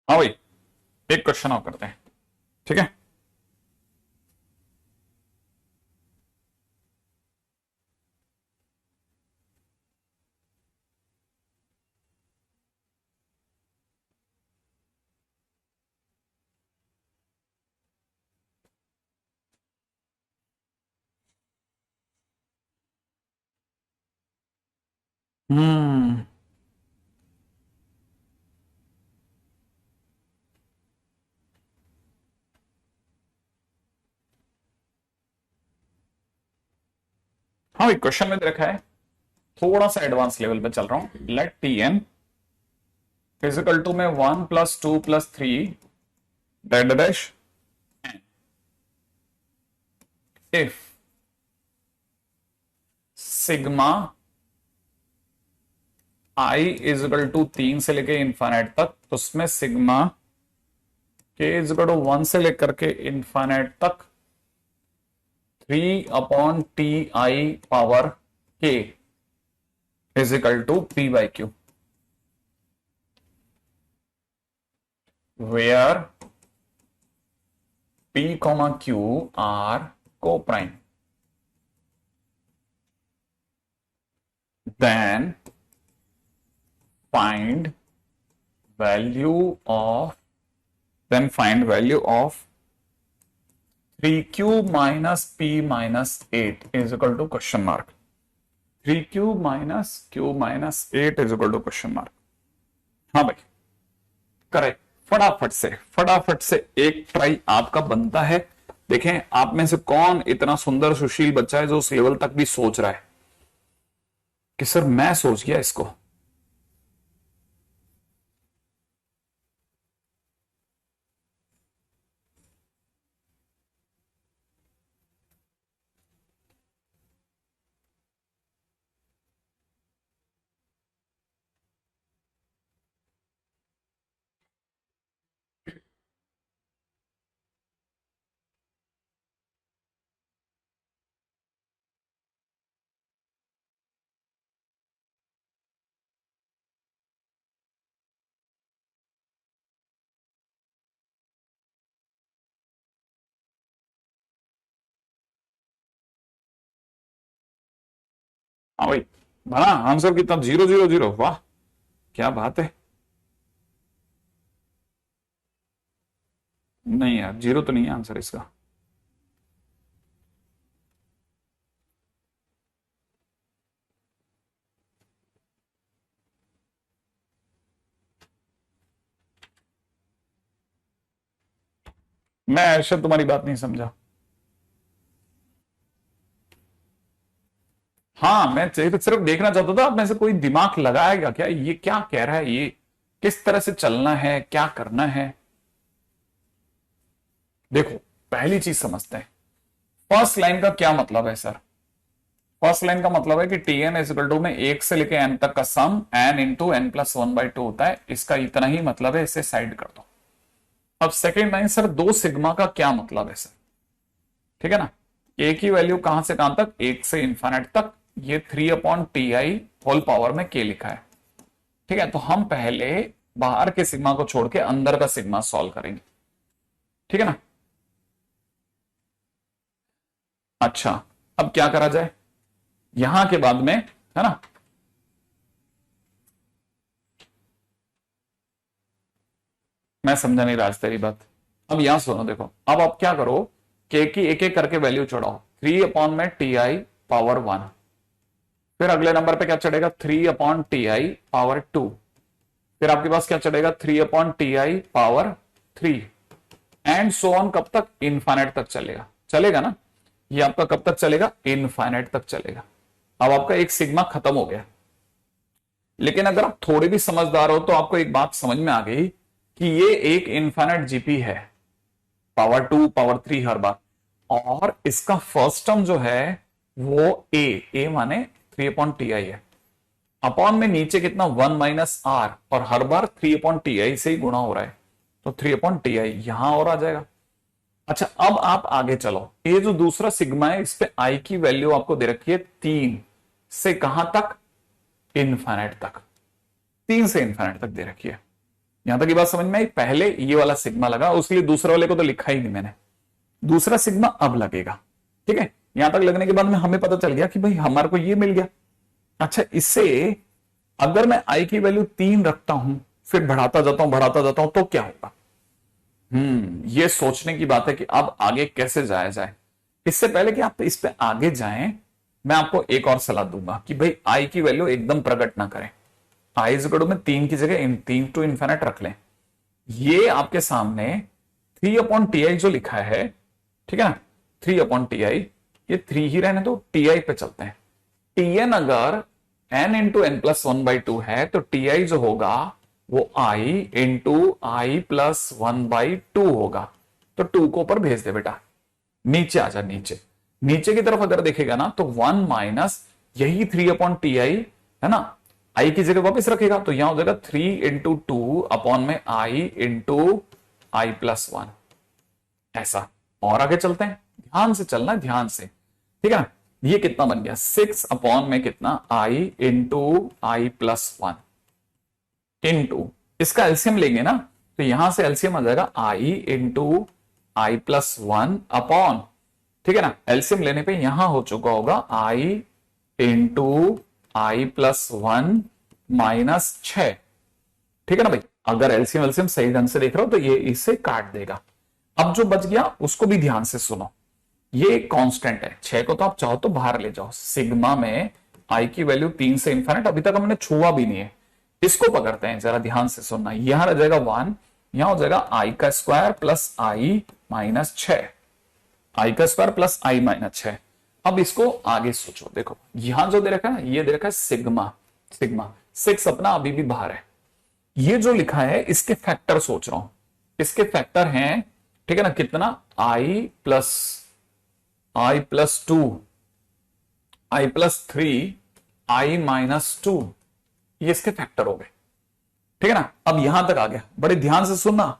हाँ भाई, एक क्वेश्चन और करते हैं। ठीक है, हम्म, हाँ भाई, क्वेश्चन में दे रखा है, थोड़ा सा एडवांस लेवल पे चल रहा हूं। Let t n is equal to में 1 + 2 + 3 dash dash if sigma i is equal to 3 से लेके इन्फाइनाइट तक, तो उसमें सिग्मा के इजिकल टू 1 से लेकर के इन्फाइनाइट तक 3/ti के is equal to p/q, where p, q are co-prime, then find value of, find value of 3q minus p minus 8 is equal to question mark, 3q minus q minus 8 is equal to question mark। हाँ भाई, correct. फटाफट से एक try आपका बनता है। देखें आप में से कौन इतना सुंदर सुशील बच्चा है जो उस लेवल तक भी सोच रहा है कि सर मैं सोच गया इसको। हाँ भाई, बना आंसर कितना, 0 0 0, वाह क्या बात है। नहीं यार, 0 तो नहीं है आंसर इसका। मैं ऐसा तुम्हारी बात नहीं समझा। हाँ, मैं सिर्फ देखना चाहता था आप में से कोई दिमाग लगाएगा क्या, ये क्या कह रहा है, ये किस तरह से चलना है, क्या करना है। देखो पहली चीज समझते हैं, फर्स्ट लाइन का क्या मतलब है सर। फर्स्ट लाइन का मतलब है कि टी एन इजिकल टू में 1 से लेके n तक का सम n इंटू एन प्लस 1/2 होता है, इसका इतना ही मतलब है, इसे साइड कर दो। अब सेकेंड लाइन, सर 2 सिग्मा का क्या मतलब है सर, ठीक है ना। ए की वैल्यू कहां से कहां तक, 1 से इंफाइनाइट तक, ये 3/ti होल पावर में के लिखा है, ठीक है। तो हम पहले बाहर के सिग्मा को छोड़ के अंदर का सिग्मा सॉल्व करेंगे, ठीक है ना। अच्छा, अब क्या करा जाए, यहां के बाद में, है ना, मैं समझा नहीं राज तेरी बात। अब यहां सुनो, देखो अब आप क्या करो, के की एक एक करके वैल्यू चढ़ाओ, 3/ti पावर 1, फिर अगले नंबर पे क्या चढ़ेगा, 3/ti पावर 2, फिर आपके पास क्या चढ़ेगा, 3/ti power 3, and so on, कब तक, इनफाइनाइट तक चलेगा, चलेगा ना। ये आपका कब तक चलेगा, इनफाइनाइट तक चलेगा। अब आपका एक सिग्मा खत्म हो गया। लेकिन अगर आप थोड़े भी समझदार हो तो आपको एक बात समझ में आ गई कि ये एक इनफाइनाइट जीपी है, पावर 2 पावर 3 हर बार, और इसका फर्स्ट टर्म जो है वो ए माने 3/ti है, अपॉन में नीचे कितना 1 - r, और हर बार 3/ti से ही गुणा हो रहा है, तो 3/ti यहां और आ जाएगा। अच्छा, अब आप आगे चलो, ये जो दूसरा सिग्मा है इस पे आई की वैल्यू आपको दे रखी है 3 से कहां तक, इनफाइनाइट तक, 3 से इनफाइनाइट तक दे रखी है। यहां तक की बात समझ में आई। पहले ये वाला सिग्मा लगा, उसके लिए दूसरे वाले को तो लिखा ही नहीं मैंने, दूसरा सिग्मा अब लगेगा, ठीक है। यहां तक लगने के बाद में हमें पता चल गया कि भाई हमारे को ये मिल गया। अच्छा, इससे अगर मैं आई की वैल्यू 3 रखता हूं, फिर बढ़ाता जाता हूं तो क्या होगा। ये सोचने की बात है कि अब आगे कैसे जाया जाए। इससे पहले कि आप इस पे आगे जाएं, मैं आपको एक और सलाह दूंगा कि भाई आई की वैल्यू एकदम प्रकट ना करें। आई इज इक्वल टू में 3 की जगह 3 टू इन्फिनिट रख लें। ये आपके सामने 3/ti जो लिखा है, ठीक है ना, 3/ti, ये 3 ही रहने दो, ti पे चलते हैं। tn अगर n इंटू एन प्लस 1/2 है तो ti जो होगा वो i इंटू आई प्लस 1/2 होगा। तो 2 को ऊपर भेज दे बेटा, नीचे आ जा, नीचे नीचे की तरफ अगर देखेगा ना तो 1 माइनस यही 3/ti है ना, आई की जगह वापस रखेगा तो यहां हो जाएगा 3/2 अपॉन में आई इंटू आई प्लस 1, ऐसा। और आगे चलते हैं, ध्यान से चलना, ध्यान से, ठीक है ना। ये कितना बन गया, 6 अपॉन में कितना, आई इंटू आई प्लस 1 इंटू, इसका एलसीएम लेंगे ना तो यहां से एलसीएम आ जाएगा आई इंटू आई प्लस 1 अपॉन, ठीक है ना, एलसीएम लेने पे यहां हो चुका होगा आई इंटू आई प्लस 1 -6, ठीक है ना भाई। अगर एलसीएम एलसीएम सही ढंग से देख रहे हो तो ये इसे काट देगा। अब जो बच गया उसको भी ध्यान से सुनो, ये एक कांस्टेंट है, 6 को तो आप चाहो तो बाहर ले जाओ। सिग्मा में आई की वैल्यू 3 से इन्फिनिट, अभी तक हमने छुआ भी नहीं है, इसको पकड़ते हैं, जरा ध्यान से सुनना। यहां रह जाएगा 1, यहां हो जाएगा i का square plus i minus 6, i का स्क्वायर प्लस i माइनस 6। अब इसको आगे सोचो, देखो यहां जो दे रखा है, ये दे रखा है सिग्मा, सिग्मा 6 अपना अभी भी बाहर है। ये जो लिखा है इसके फैक्टर सोच रहा हूं, इसके फैक्टर हैं, ठीक है ना, कितना i plus 2, i plus 3, i minus 2, ये इसके फैक्टर हो गए, ठीक है ना। अब यहां तक आ गया, बड़े ध्यान से सुनना,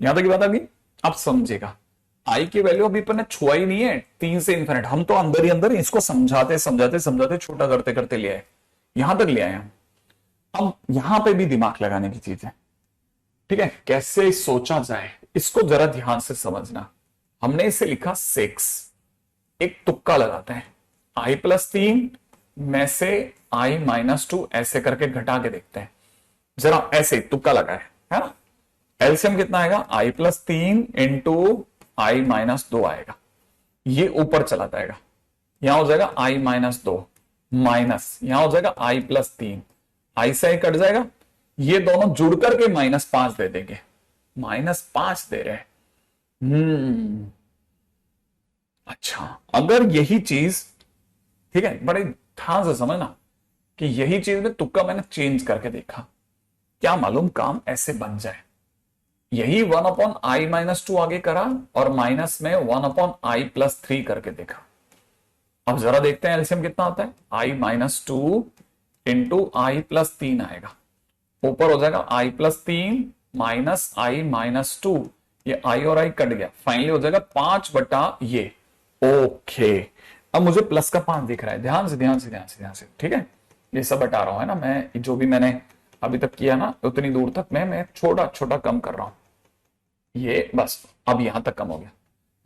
यहां तक की बात आ गई, अब समझेगा। आई की वैल्यू अभी अपन ने छुआ ही नहीं है 3 से इन्फिनिट, हम तो अंदर ही अंदर इसको समझाते समझाते समझाते छोटा करते करते ले आए, यहां तक ले आए हम। अब यहां पे भी दिमाग लगाने की चीज है, ठीक है, कैसे सोचा जाए इसको जरा ध्यान से समझना। हमने इसे लिखा 6, एक तुक्का लगाते हैं, i प्लस 3 में से i माइनस 2 ऐसे करके घटा के देखते हैं, जरा ऐसे तुक्का लगाए, है ना। एलसीएम कितना आएगा, i plus 3 into i minus 2 आएगा, ये ऊपर चला जाएगा, यहां हो जाएगा i माइनस 2 माइनस, यहां हो जाएगा i प्लस 3, i से कट जाएगा, ये दोनों जुड़ करके माइनस 5 दे देंगे, माइनस 5 दे रहे हैं। अच्छा, अगर यही चीज, ठीक है, बड़े ध्यान से समझना कि यही चीज में तुक्का मैंने चेंज करके देखा, क्या मालूम काम ऐसे बन जाए। यही 1 अपॉन आई माइनस 2 आगे करा और माइनस में 1 अपॉन आई प्लस 3 करके देखा। अब जरा देखते हैं एलसीएम कितना आता है, आई माइनस 2 इंटू आई प्लस 3 आएगा, ऊपर हो जाएगा आई प्लस 3 माइनस आई माइनस 2, ये आई और आई कट गया, फाइनली हो जाएगा 5 बटा ये। ओके, अब मुझे प्लस का 5 दिख रहा है, ध्यान से ध्यान से ध्यान से ध्यान से, ठीक है, ये सब बता रहा हूं, है ना, मैं जो भी मैंने अभी तक किया ना उतनी दूर तक मैं छोटा छोटा कम कर रहा हूं, ये बस अब यहां तक कम हो गया।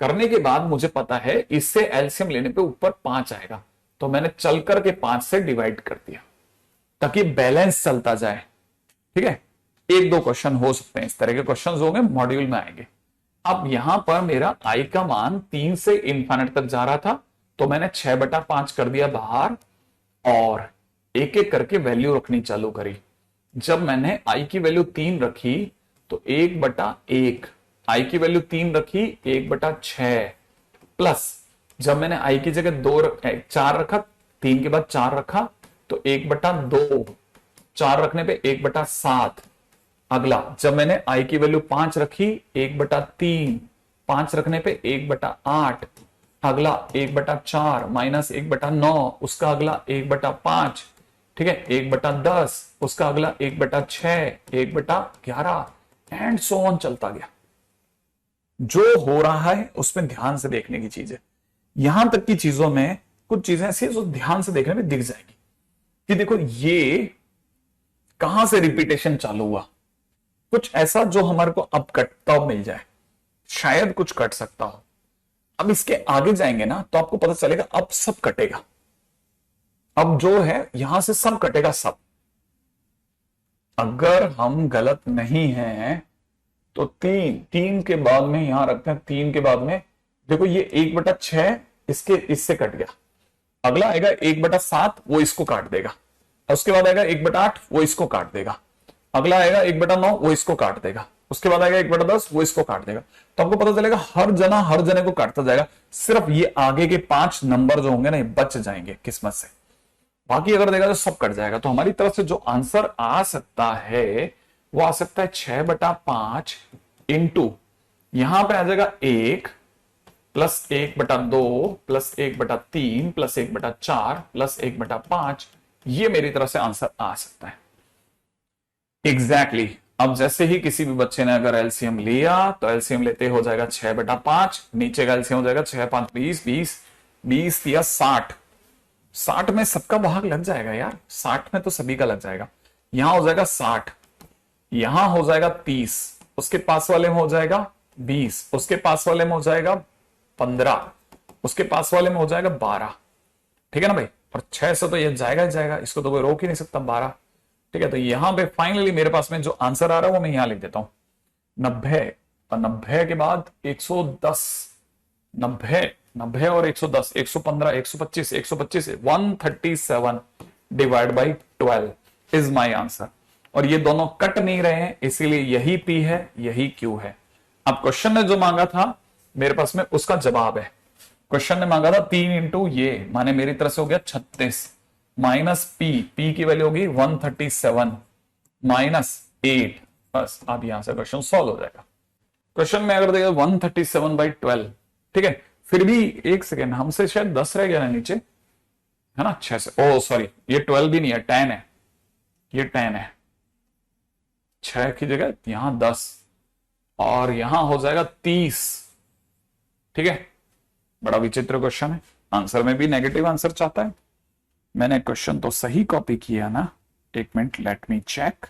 करने के बाद मुझे पता है इससे एलसीएम लेने पे ऊपर 5 आएगा, तो मैंने चल करके 5 से डिवाइड कर दिया ताकि बैलेंस चलता जाए, ठीक है। 1-2 क्वेश्चन हो सकते हैं, इस तरह के क्वेश्चन होंगे, मॉड्यूल में आएंगे। अब यहां पर मेरा आई का मान 3 से इन्फिनिट तक जा रहा था, तो मैंने 6/5 कर दिया बाहर और एक एक करके वैल्यू रखनी चालू करी। जब मैंने आई की वैल्यू 3 रखी तो 1/1, आई की वैल्यू 3 रखी 1/6, प्लस जब मैंने आई की जगह 4 रखा, 3 के बाद 4 रखा तो 1/2, 4 रखने पे 1/7। अगला जब मैंने आई की वैल्यू 5 रखी 1/3, 5 रखने पे 1/8, अगला 1/4 माइनस 1/9, उसका अगला 1/5, ठीक है, 1/10, उसका अगला 1/6, 1/11 एंड सो ऑन चलता गया। जो हो रहा है उसमें ध्यान से देखने की चीज है। यहां तक की चीजों में कुछ चीजें ऐसी जो ध्यान से देखने में दिख जाएगी कि देखो ये कहां से रिपीटेशन चालू हुआ, कुछ ऐसा जो हमारे को अब कटता मिल जाए, शायद कुछ कट सकता हो। अब इसके आगे जाएंगे ना तो आपको पता चलेगा अब सब कटेगा, अब जो है यहां से सब कटेगा सब। अगर हम गलत नहीं हैं तो 3 के बाद में यहां रखते हैं, 3 के बाद में देखो ये 1/6 इससे कट गया, अगला आएगा 1/7 वो इसको काट देगा, उसके बाद आएगा 1/8 वो इसको काट देगा, अगला आएगा 1/9 वो इसको काट देगा, उसके बाद आएगा 1/10 वो इसको काट देगा। तो आपको पता चलेगा हर जने को काटता जाएगा, सिर्फ ये आगे के 5 नंबर जो होंगे ना ये बच जाएंगे किस्मत से, बाकी अगर देखा तो सब कट जाएगा। तो हमारी तरफ से जो आंसर आ सकता है वो आ सकता है 6/5 इंटू यहां पे आ जाएगा 1 प्लस 1/2 प्लस 1/3 प्लस 1/4 प्लस 1/5, ये मेरी तरफ से आंसर आ सकता है एग्जैक्टली। अब जैसे ही किसी भी बच्चे ने अगर एलसीएम लिया तो एलसीएम लेते हो जाएगा 6/5, नीचे का एलसीएम हो जाएगा 6 5 20 20 या 60, 60 में सबका भाग लग जाएगा यार, 60 में तो सभी का लग जाएगा। यहां हो जाएगा 60, यहां हो जाएगा 30, उसके पास वाले में हो जाएगा 20, उसके पास वाले में हो जाएगा 15, उसके पास वाले में हो जाएगा 12, ठीक है ना भाई। और 6 से तो ये जाएगा ही जाएगा, इसको तो कोई रोक ही नहीं सकता, 12, ठीक है। तो यहां पे फाइनली मेरे पास में जो आंसर आ रहा है वो मैं यहां लिख देता हूं 90, और 90 के बाद 110, 90 और 110, 115, 125, 137 divide by 12 is my answer. और ये दोनों कट नहीं रहे हैं, इसीलिए यही P है, यही Q है। अब क्वेश्चन ने जो मांगा था मेरे पास में उसका जवाब है। क्वेश्चन ने मांगा था 3 इंटू ये, माने मेरी तरफ से हो गया 36 माइनस P की वैल्यू होगी 137 माइनस 8। बस अब यहां से क्वेश्चन सॉल्व हो जाएगा। क्वेश्चन में अगर देखिए 137/12, ठीक है। फिर भी एक सेकेंड, हमसे शायद 10 रह गया ना नीचे, है ना, 6 से, ओ सॉरी, ये 12 भी नहीं है, 10 है, ये 10 है। 6 की जगह यहां 10 और यहां हो जाएगा 30, ठीक है। बड़ा विचित्र क्वेश्चन है, आंसर में भी नेगेटिव आंसर चाहता है। मैंने क्वेश्चन तो सही कॉपी किया ना, एक minute, let me check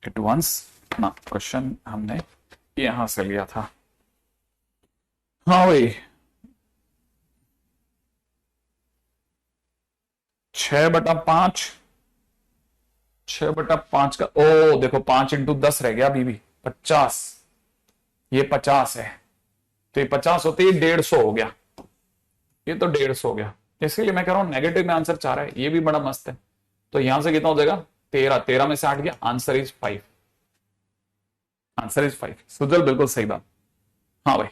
it once ना। क्वेश्चन हमने यहां से लिया था, हाँ भाई, 6/5, 6/5 का, ओ देखो 5 इंटू 10 रह गया अभी भी 50, ये 50 है, तो ये 50 होते ही 150 हो गया, ये तो 150 हो गया। इसीलिए मैं कह रहा हूं नेगेटिव में आंसर चाह रहा है, ये भी बड़ा मस्त है। तो यहां से कितना हो जाएगा 13, 13 में से 8 गया, answer is 5, answer is 5। Sujal बिल्कुल सही बात, हाँ भाई,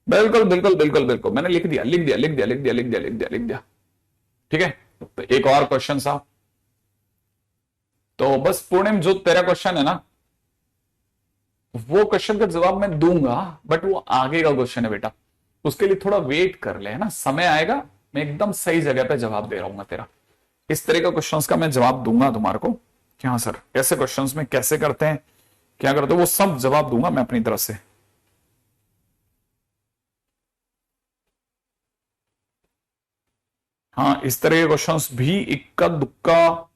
बिल्कुल बिल्कुल बिल्कुल बिल्कुल, मैंने लिख दिया लिख दिया लिख दिया लिख दिया लिख दिया लिख दिया लिख दिया, ठीक है। तो एक और क्वेश्चन साहब, तो बस पूर्णिम जो तेरा क्वेश्चन है ना, वो क्वेश्चन का जवाब मैं दूंगा, बट वो आगे का क्वेश्चन है बेटा, उसके लिए थोड़ा वेट कर ले, है ना, समय आएगा, मैं एकदम सही जगह पे जवाब दे रहा हूँ तेरा। इस तरह के क्वेश्चंस का मैं जवाब दूंगा तुम्हारे को कि हाँ सर ऐसे क्वेश्चंस में कैसे करते हैं, क्या करते हैं, वो सब जवाब दूंगा मैं अपनी तरफ से। हाँ, इस तरह के क्वेश्चंस भी इक्का दुक्का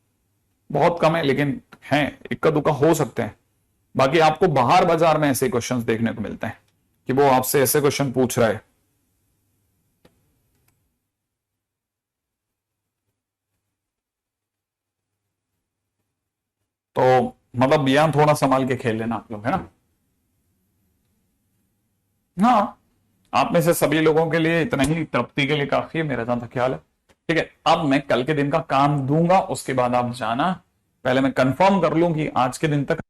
बहुत कम है, लेकिन हैं, इक्का दुक्का हो सकते हैं। बाकी आपको बाहर बाजार में ऐसे क्वेश्चंस देखने को मिलते हैं कि वो आपसे ऐसे क्वेश्चन पूछ रहा है। तो मतलब यहां थोड़ा संभाल के खेल लेना आप लोग, है ना। हाँ, आप में से सभी लोगों के लिए इतना ही तृप्ति के लिए काफी है, मेरा जहां तक ख्याल है। ठीक है, अब मैं कल के दिन का काम दूंगा, उसके बाद आप जाना, पहले मैं कंफर्म कर लूं कि आज के दिन तक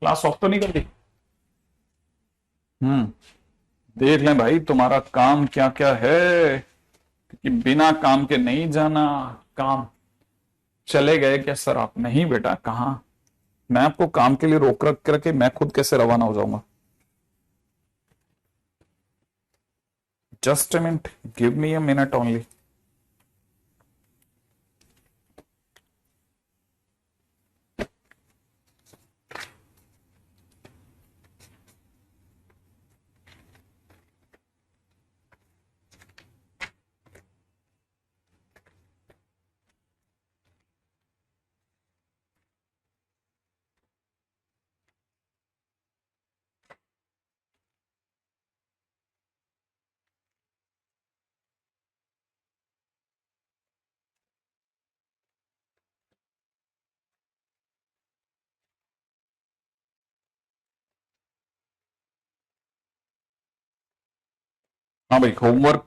क्लास ऑफ तो नहीं कर दी। हम्म, देख लें भाई तुम्हारा काम क्या क्या है, क्योंकि बिना काम के नहीं जाना। काम चले गए क्या सर आप? नहीं बेटा, कहां, मैं आपको काम के लिए रोक रख करके मैं खुद कैसे रवाना हो जाऊंगा। Just a minute, give me a minute only. हाँ भाई, होमवर्क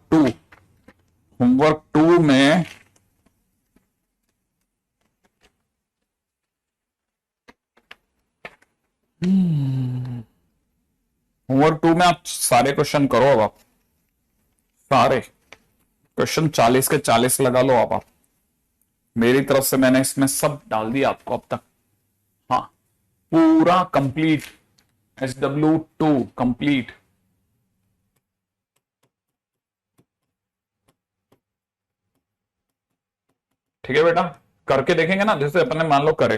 2 में आप सारे क्वेश्चन करो। अब आप सारे क्वेश्चन 40 के 40 लगा लो। अब आप मेरी तरफ से मैंने इसमें सब डाल दिया आपको अब तक। हाँ, पूरा कंप्लीट, SW2 कंप्लीट। ठीक है बेटा, करके देखेंगे ना, जैसे अपन ने मान लो करे,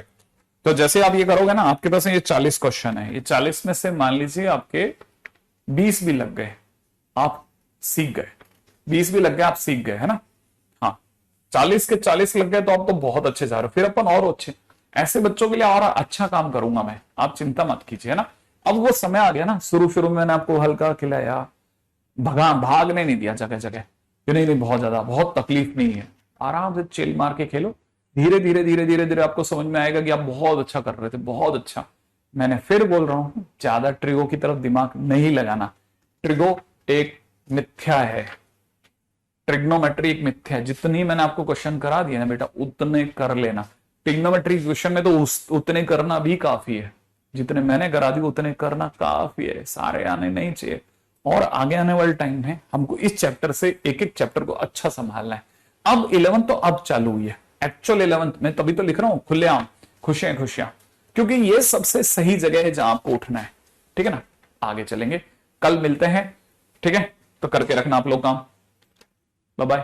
तो जैसे आप ये करोगे ना, आपके पास ये 40 क्वेश्चन है, ये 40 में से मान लीजिए आपके 20 भी लग गए, आप सीख गए। 20 भी लग गए, आप सीख गए, है ना। हाँ, 40 के 40 लग गए तो आप तो बहुत अच्छे जा रहे हो, फिर अपन और अच्छे, ऐसे बच्चों के लिए और अच्छा काम करूंगा मैं, आप चिंता मत कीजिए, है ना। अब वो समय आ गया ना, शुरू शुरू में मैंने आपको हल्का खिलाया, भागने नहीं दिया जगह जगह, कि नहीं नहीं बहुत ज्यादा, बहुत तकलीफ नहीं है, आराम से चिल मार के खेलो। धीरे धीरे धीरे धीरे धीरे आपको समझ में आएगा कि आप बहुत अच्छा कर रहे थे, बहुत अच्छा। मैंने फिर बोल रहा हूं, ज्यादा ट्रिगो की तरफ दिमाग नहीं लगाना। ट्रिगो एक मिथ्या है, ट्रिग्नोमेट्री एक मिथ्या है। जितनी मैंने आपको क्वेश्चन करा दिया ना बेटा, उतने कर लेना। ट्रिग्नोमेट्री क्वेश्चन में तो उतने करना भी काफी है, जितने मैंने करा दिए उतने करना काफी है, सारे आने नहीं चाहिए। और आगे आने वाले टाइम में हमको इस चैप्टर से एक एक चैप्टर को अच्छा संभालना है। अब 11th तो अब चालू हुई है, एक्चुअल 11th में, तभी तो लिख रहा हूं खुलेआम, खुशियां खुशियां, क्योंकि ये सबसे सही जगह है जहां आपको उठना है। ठीक है ना, आगे चलेंगे, कल मिलते हैं। ठीक है, तो करके रखना आप लोग काम। Bye bye.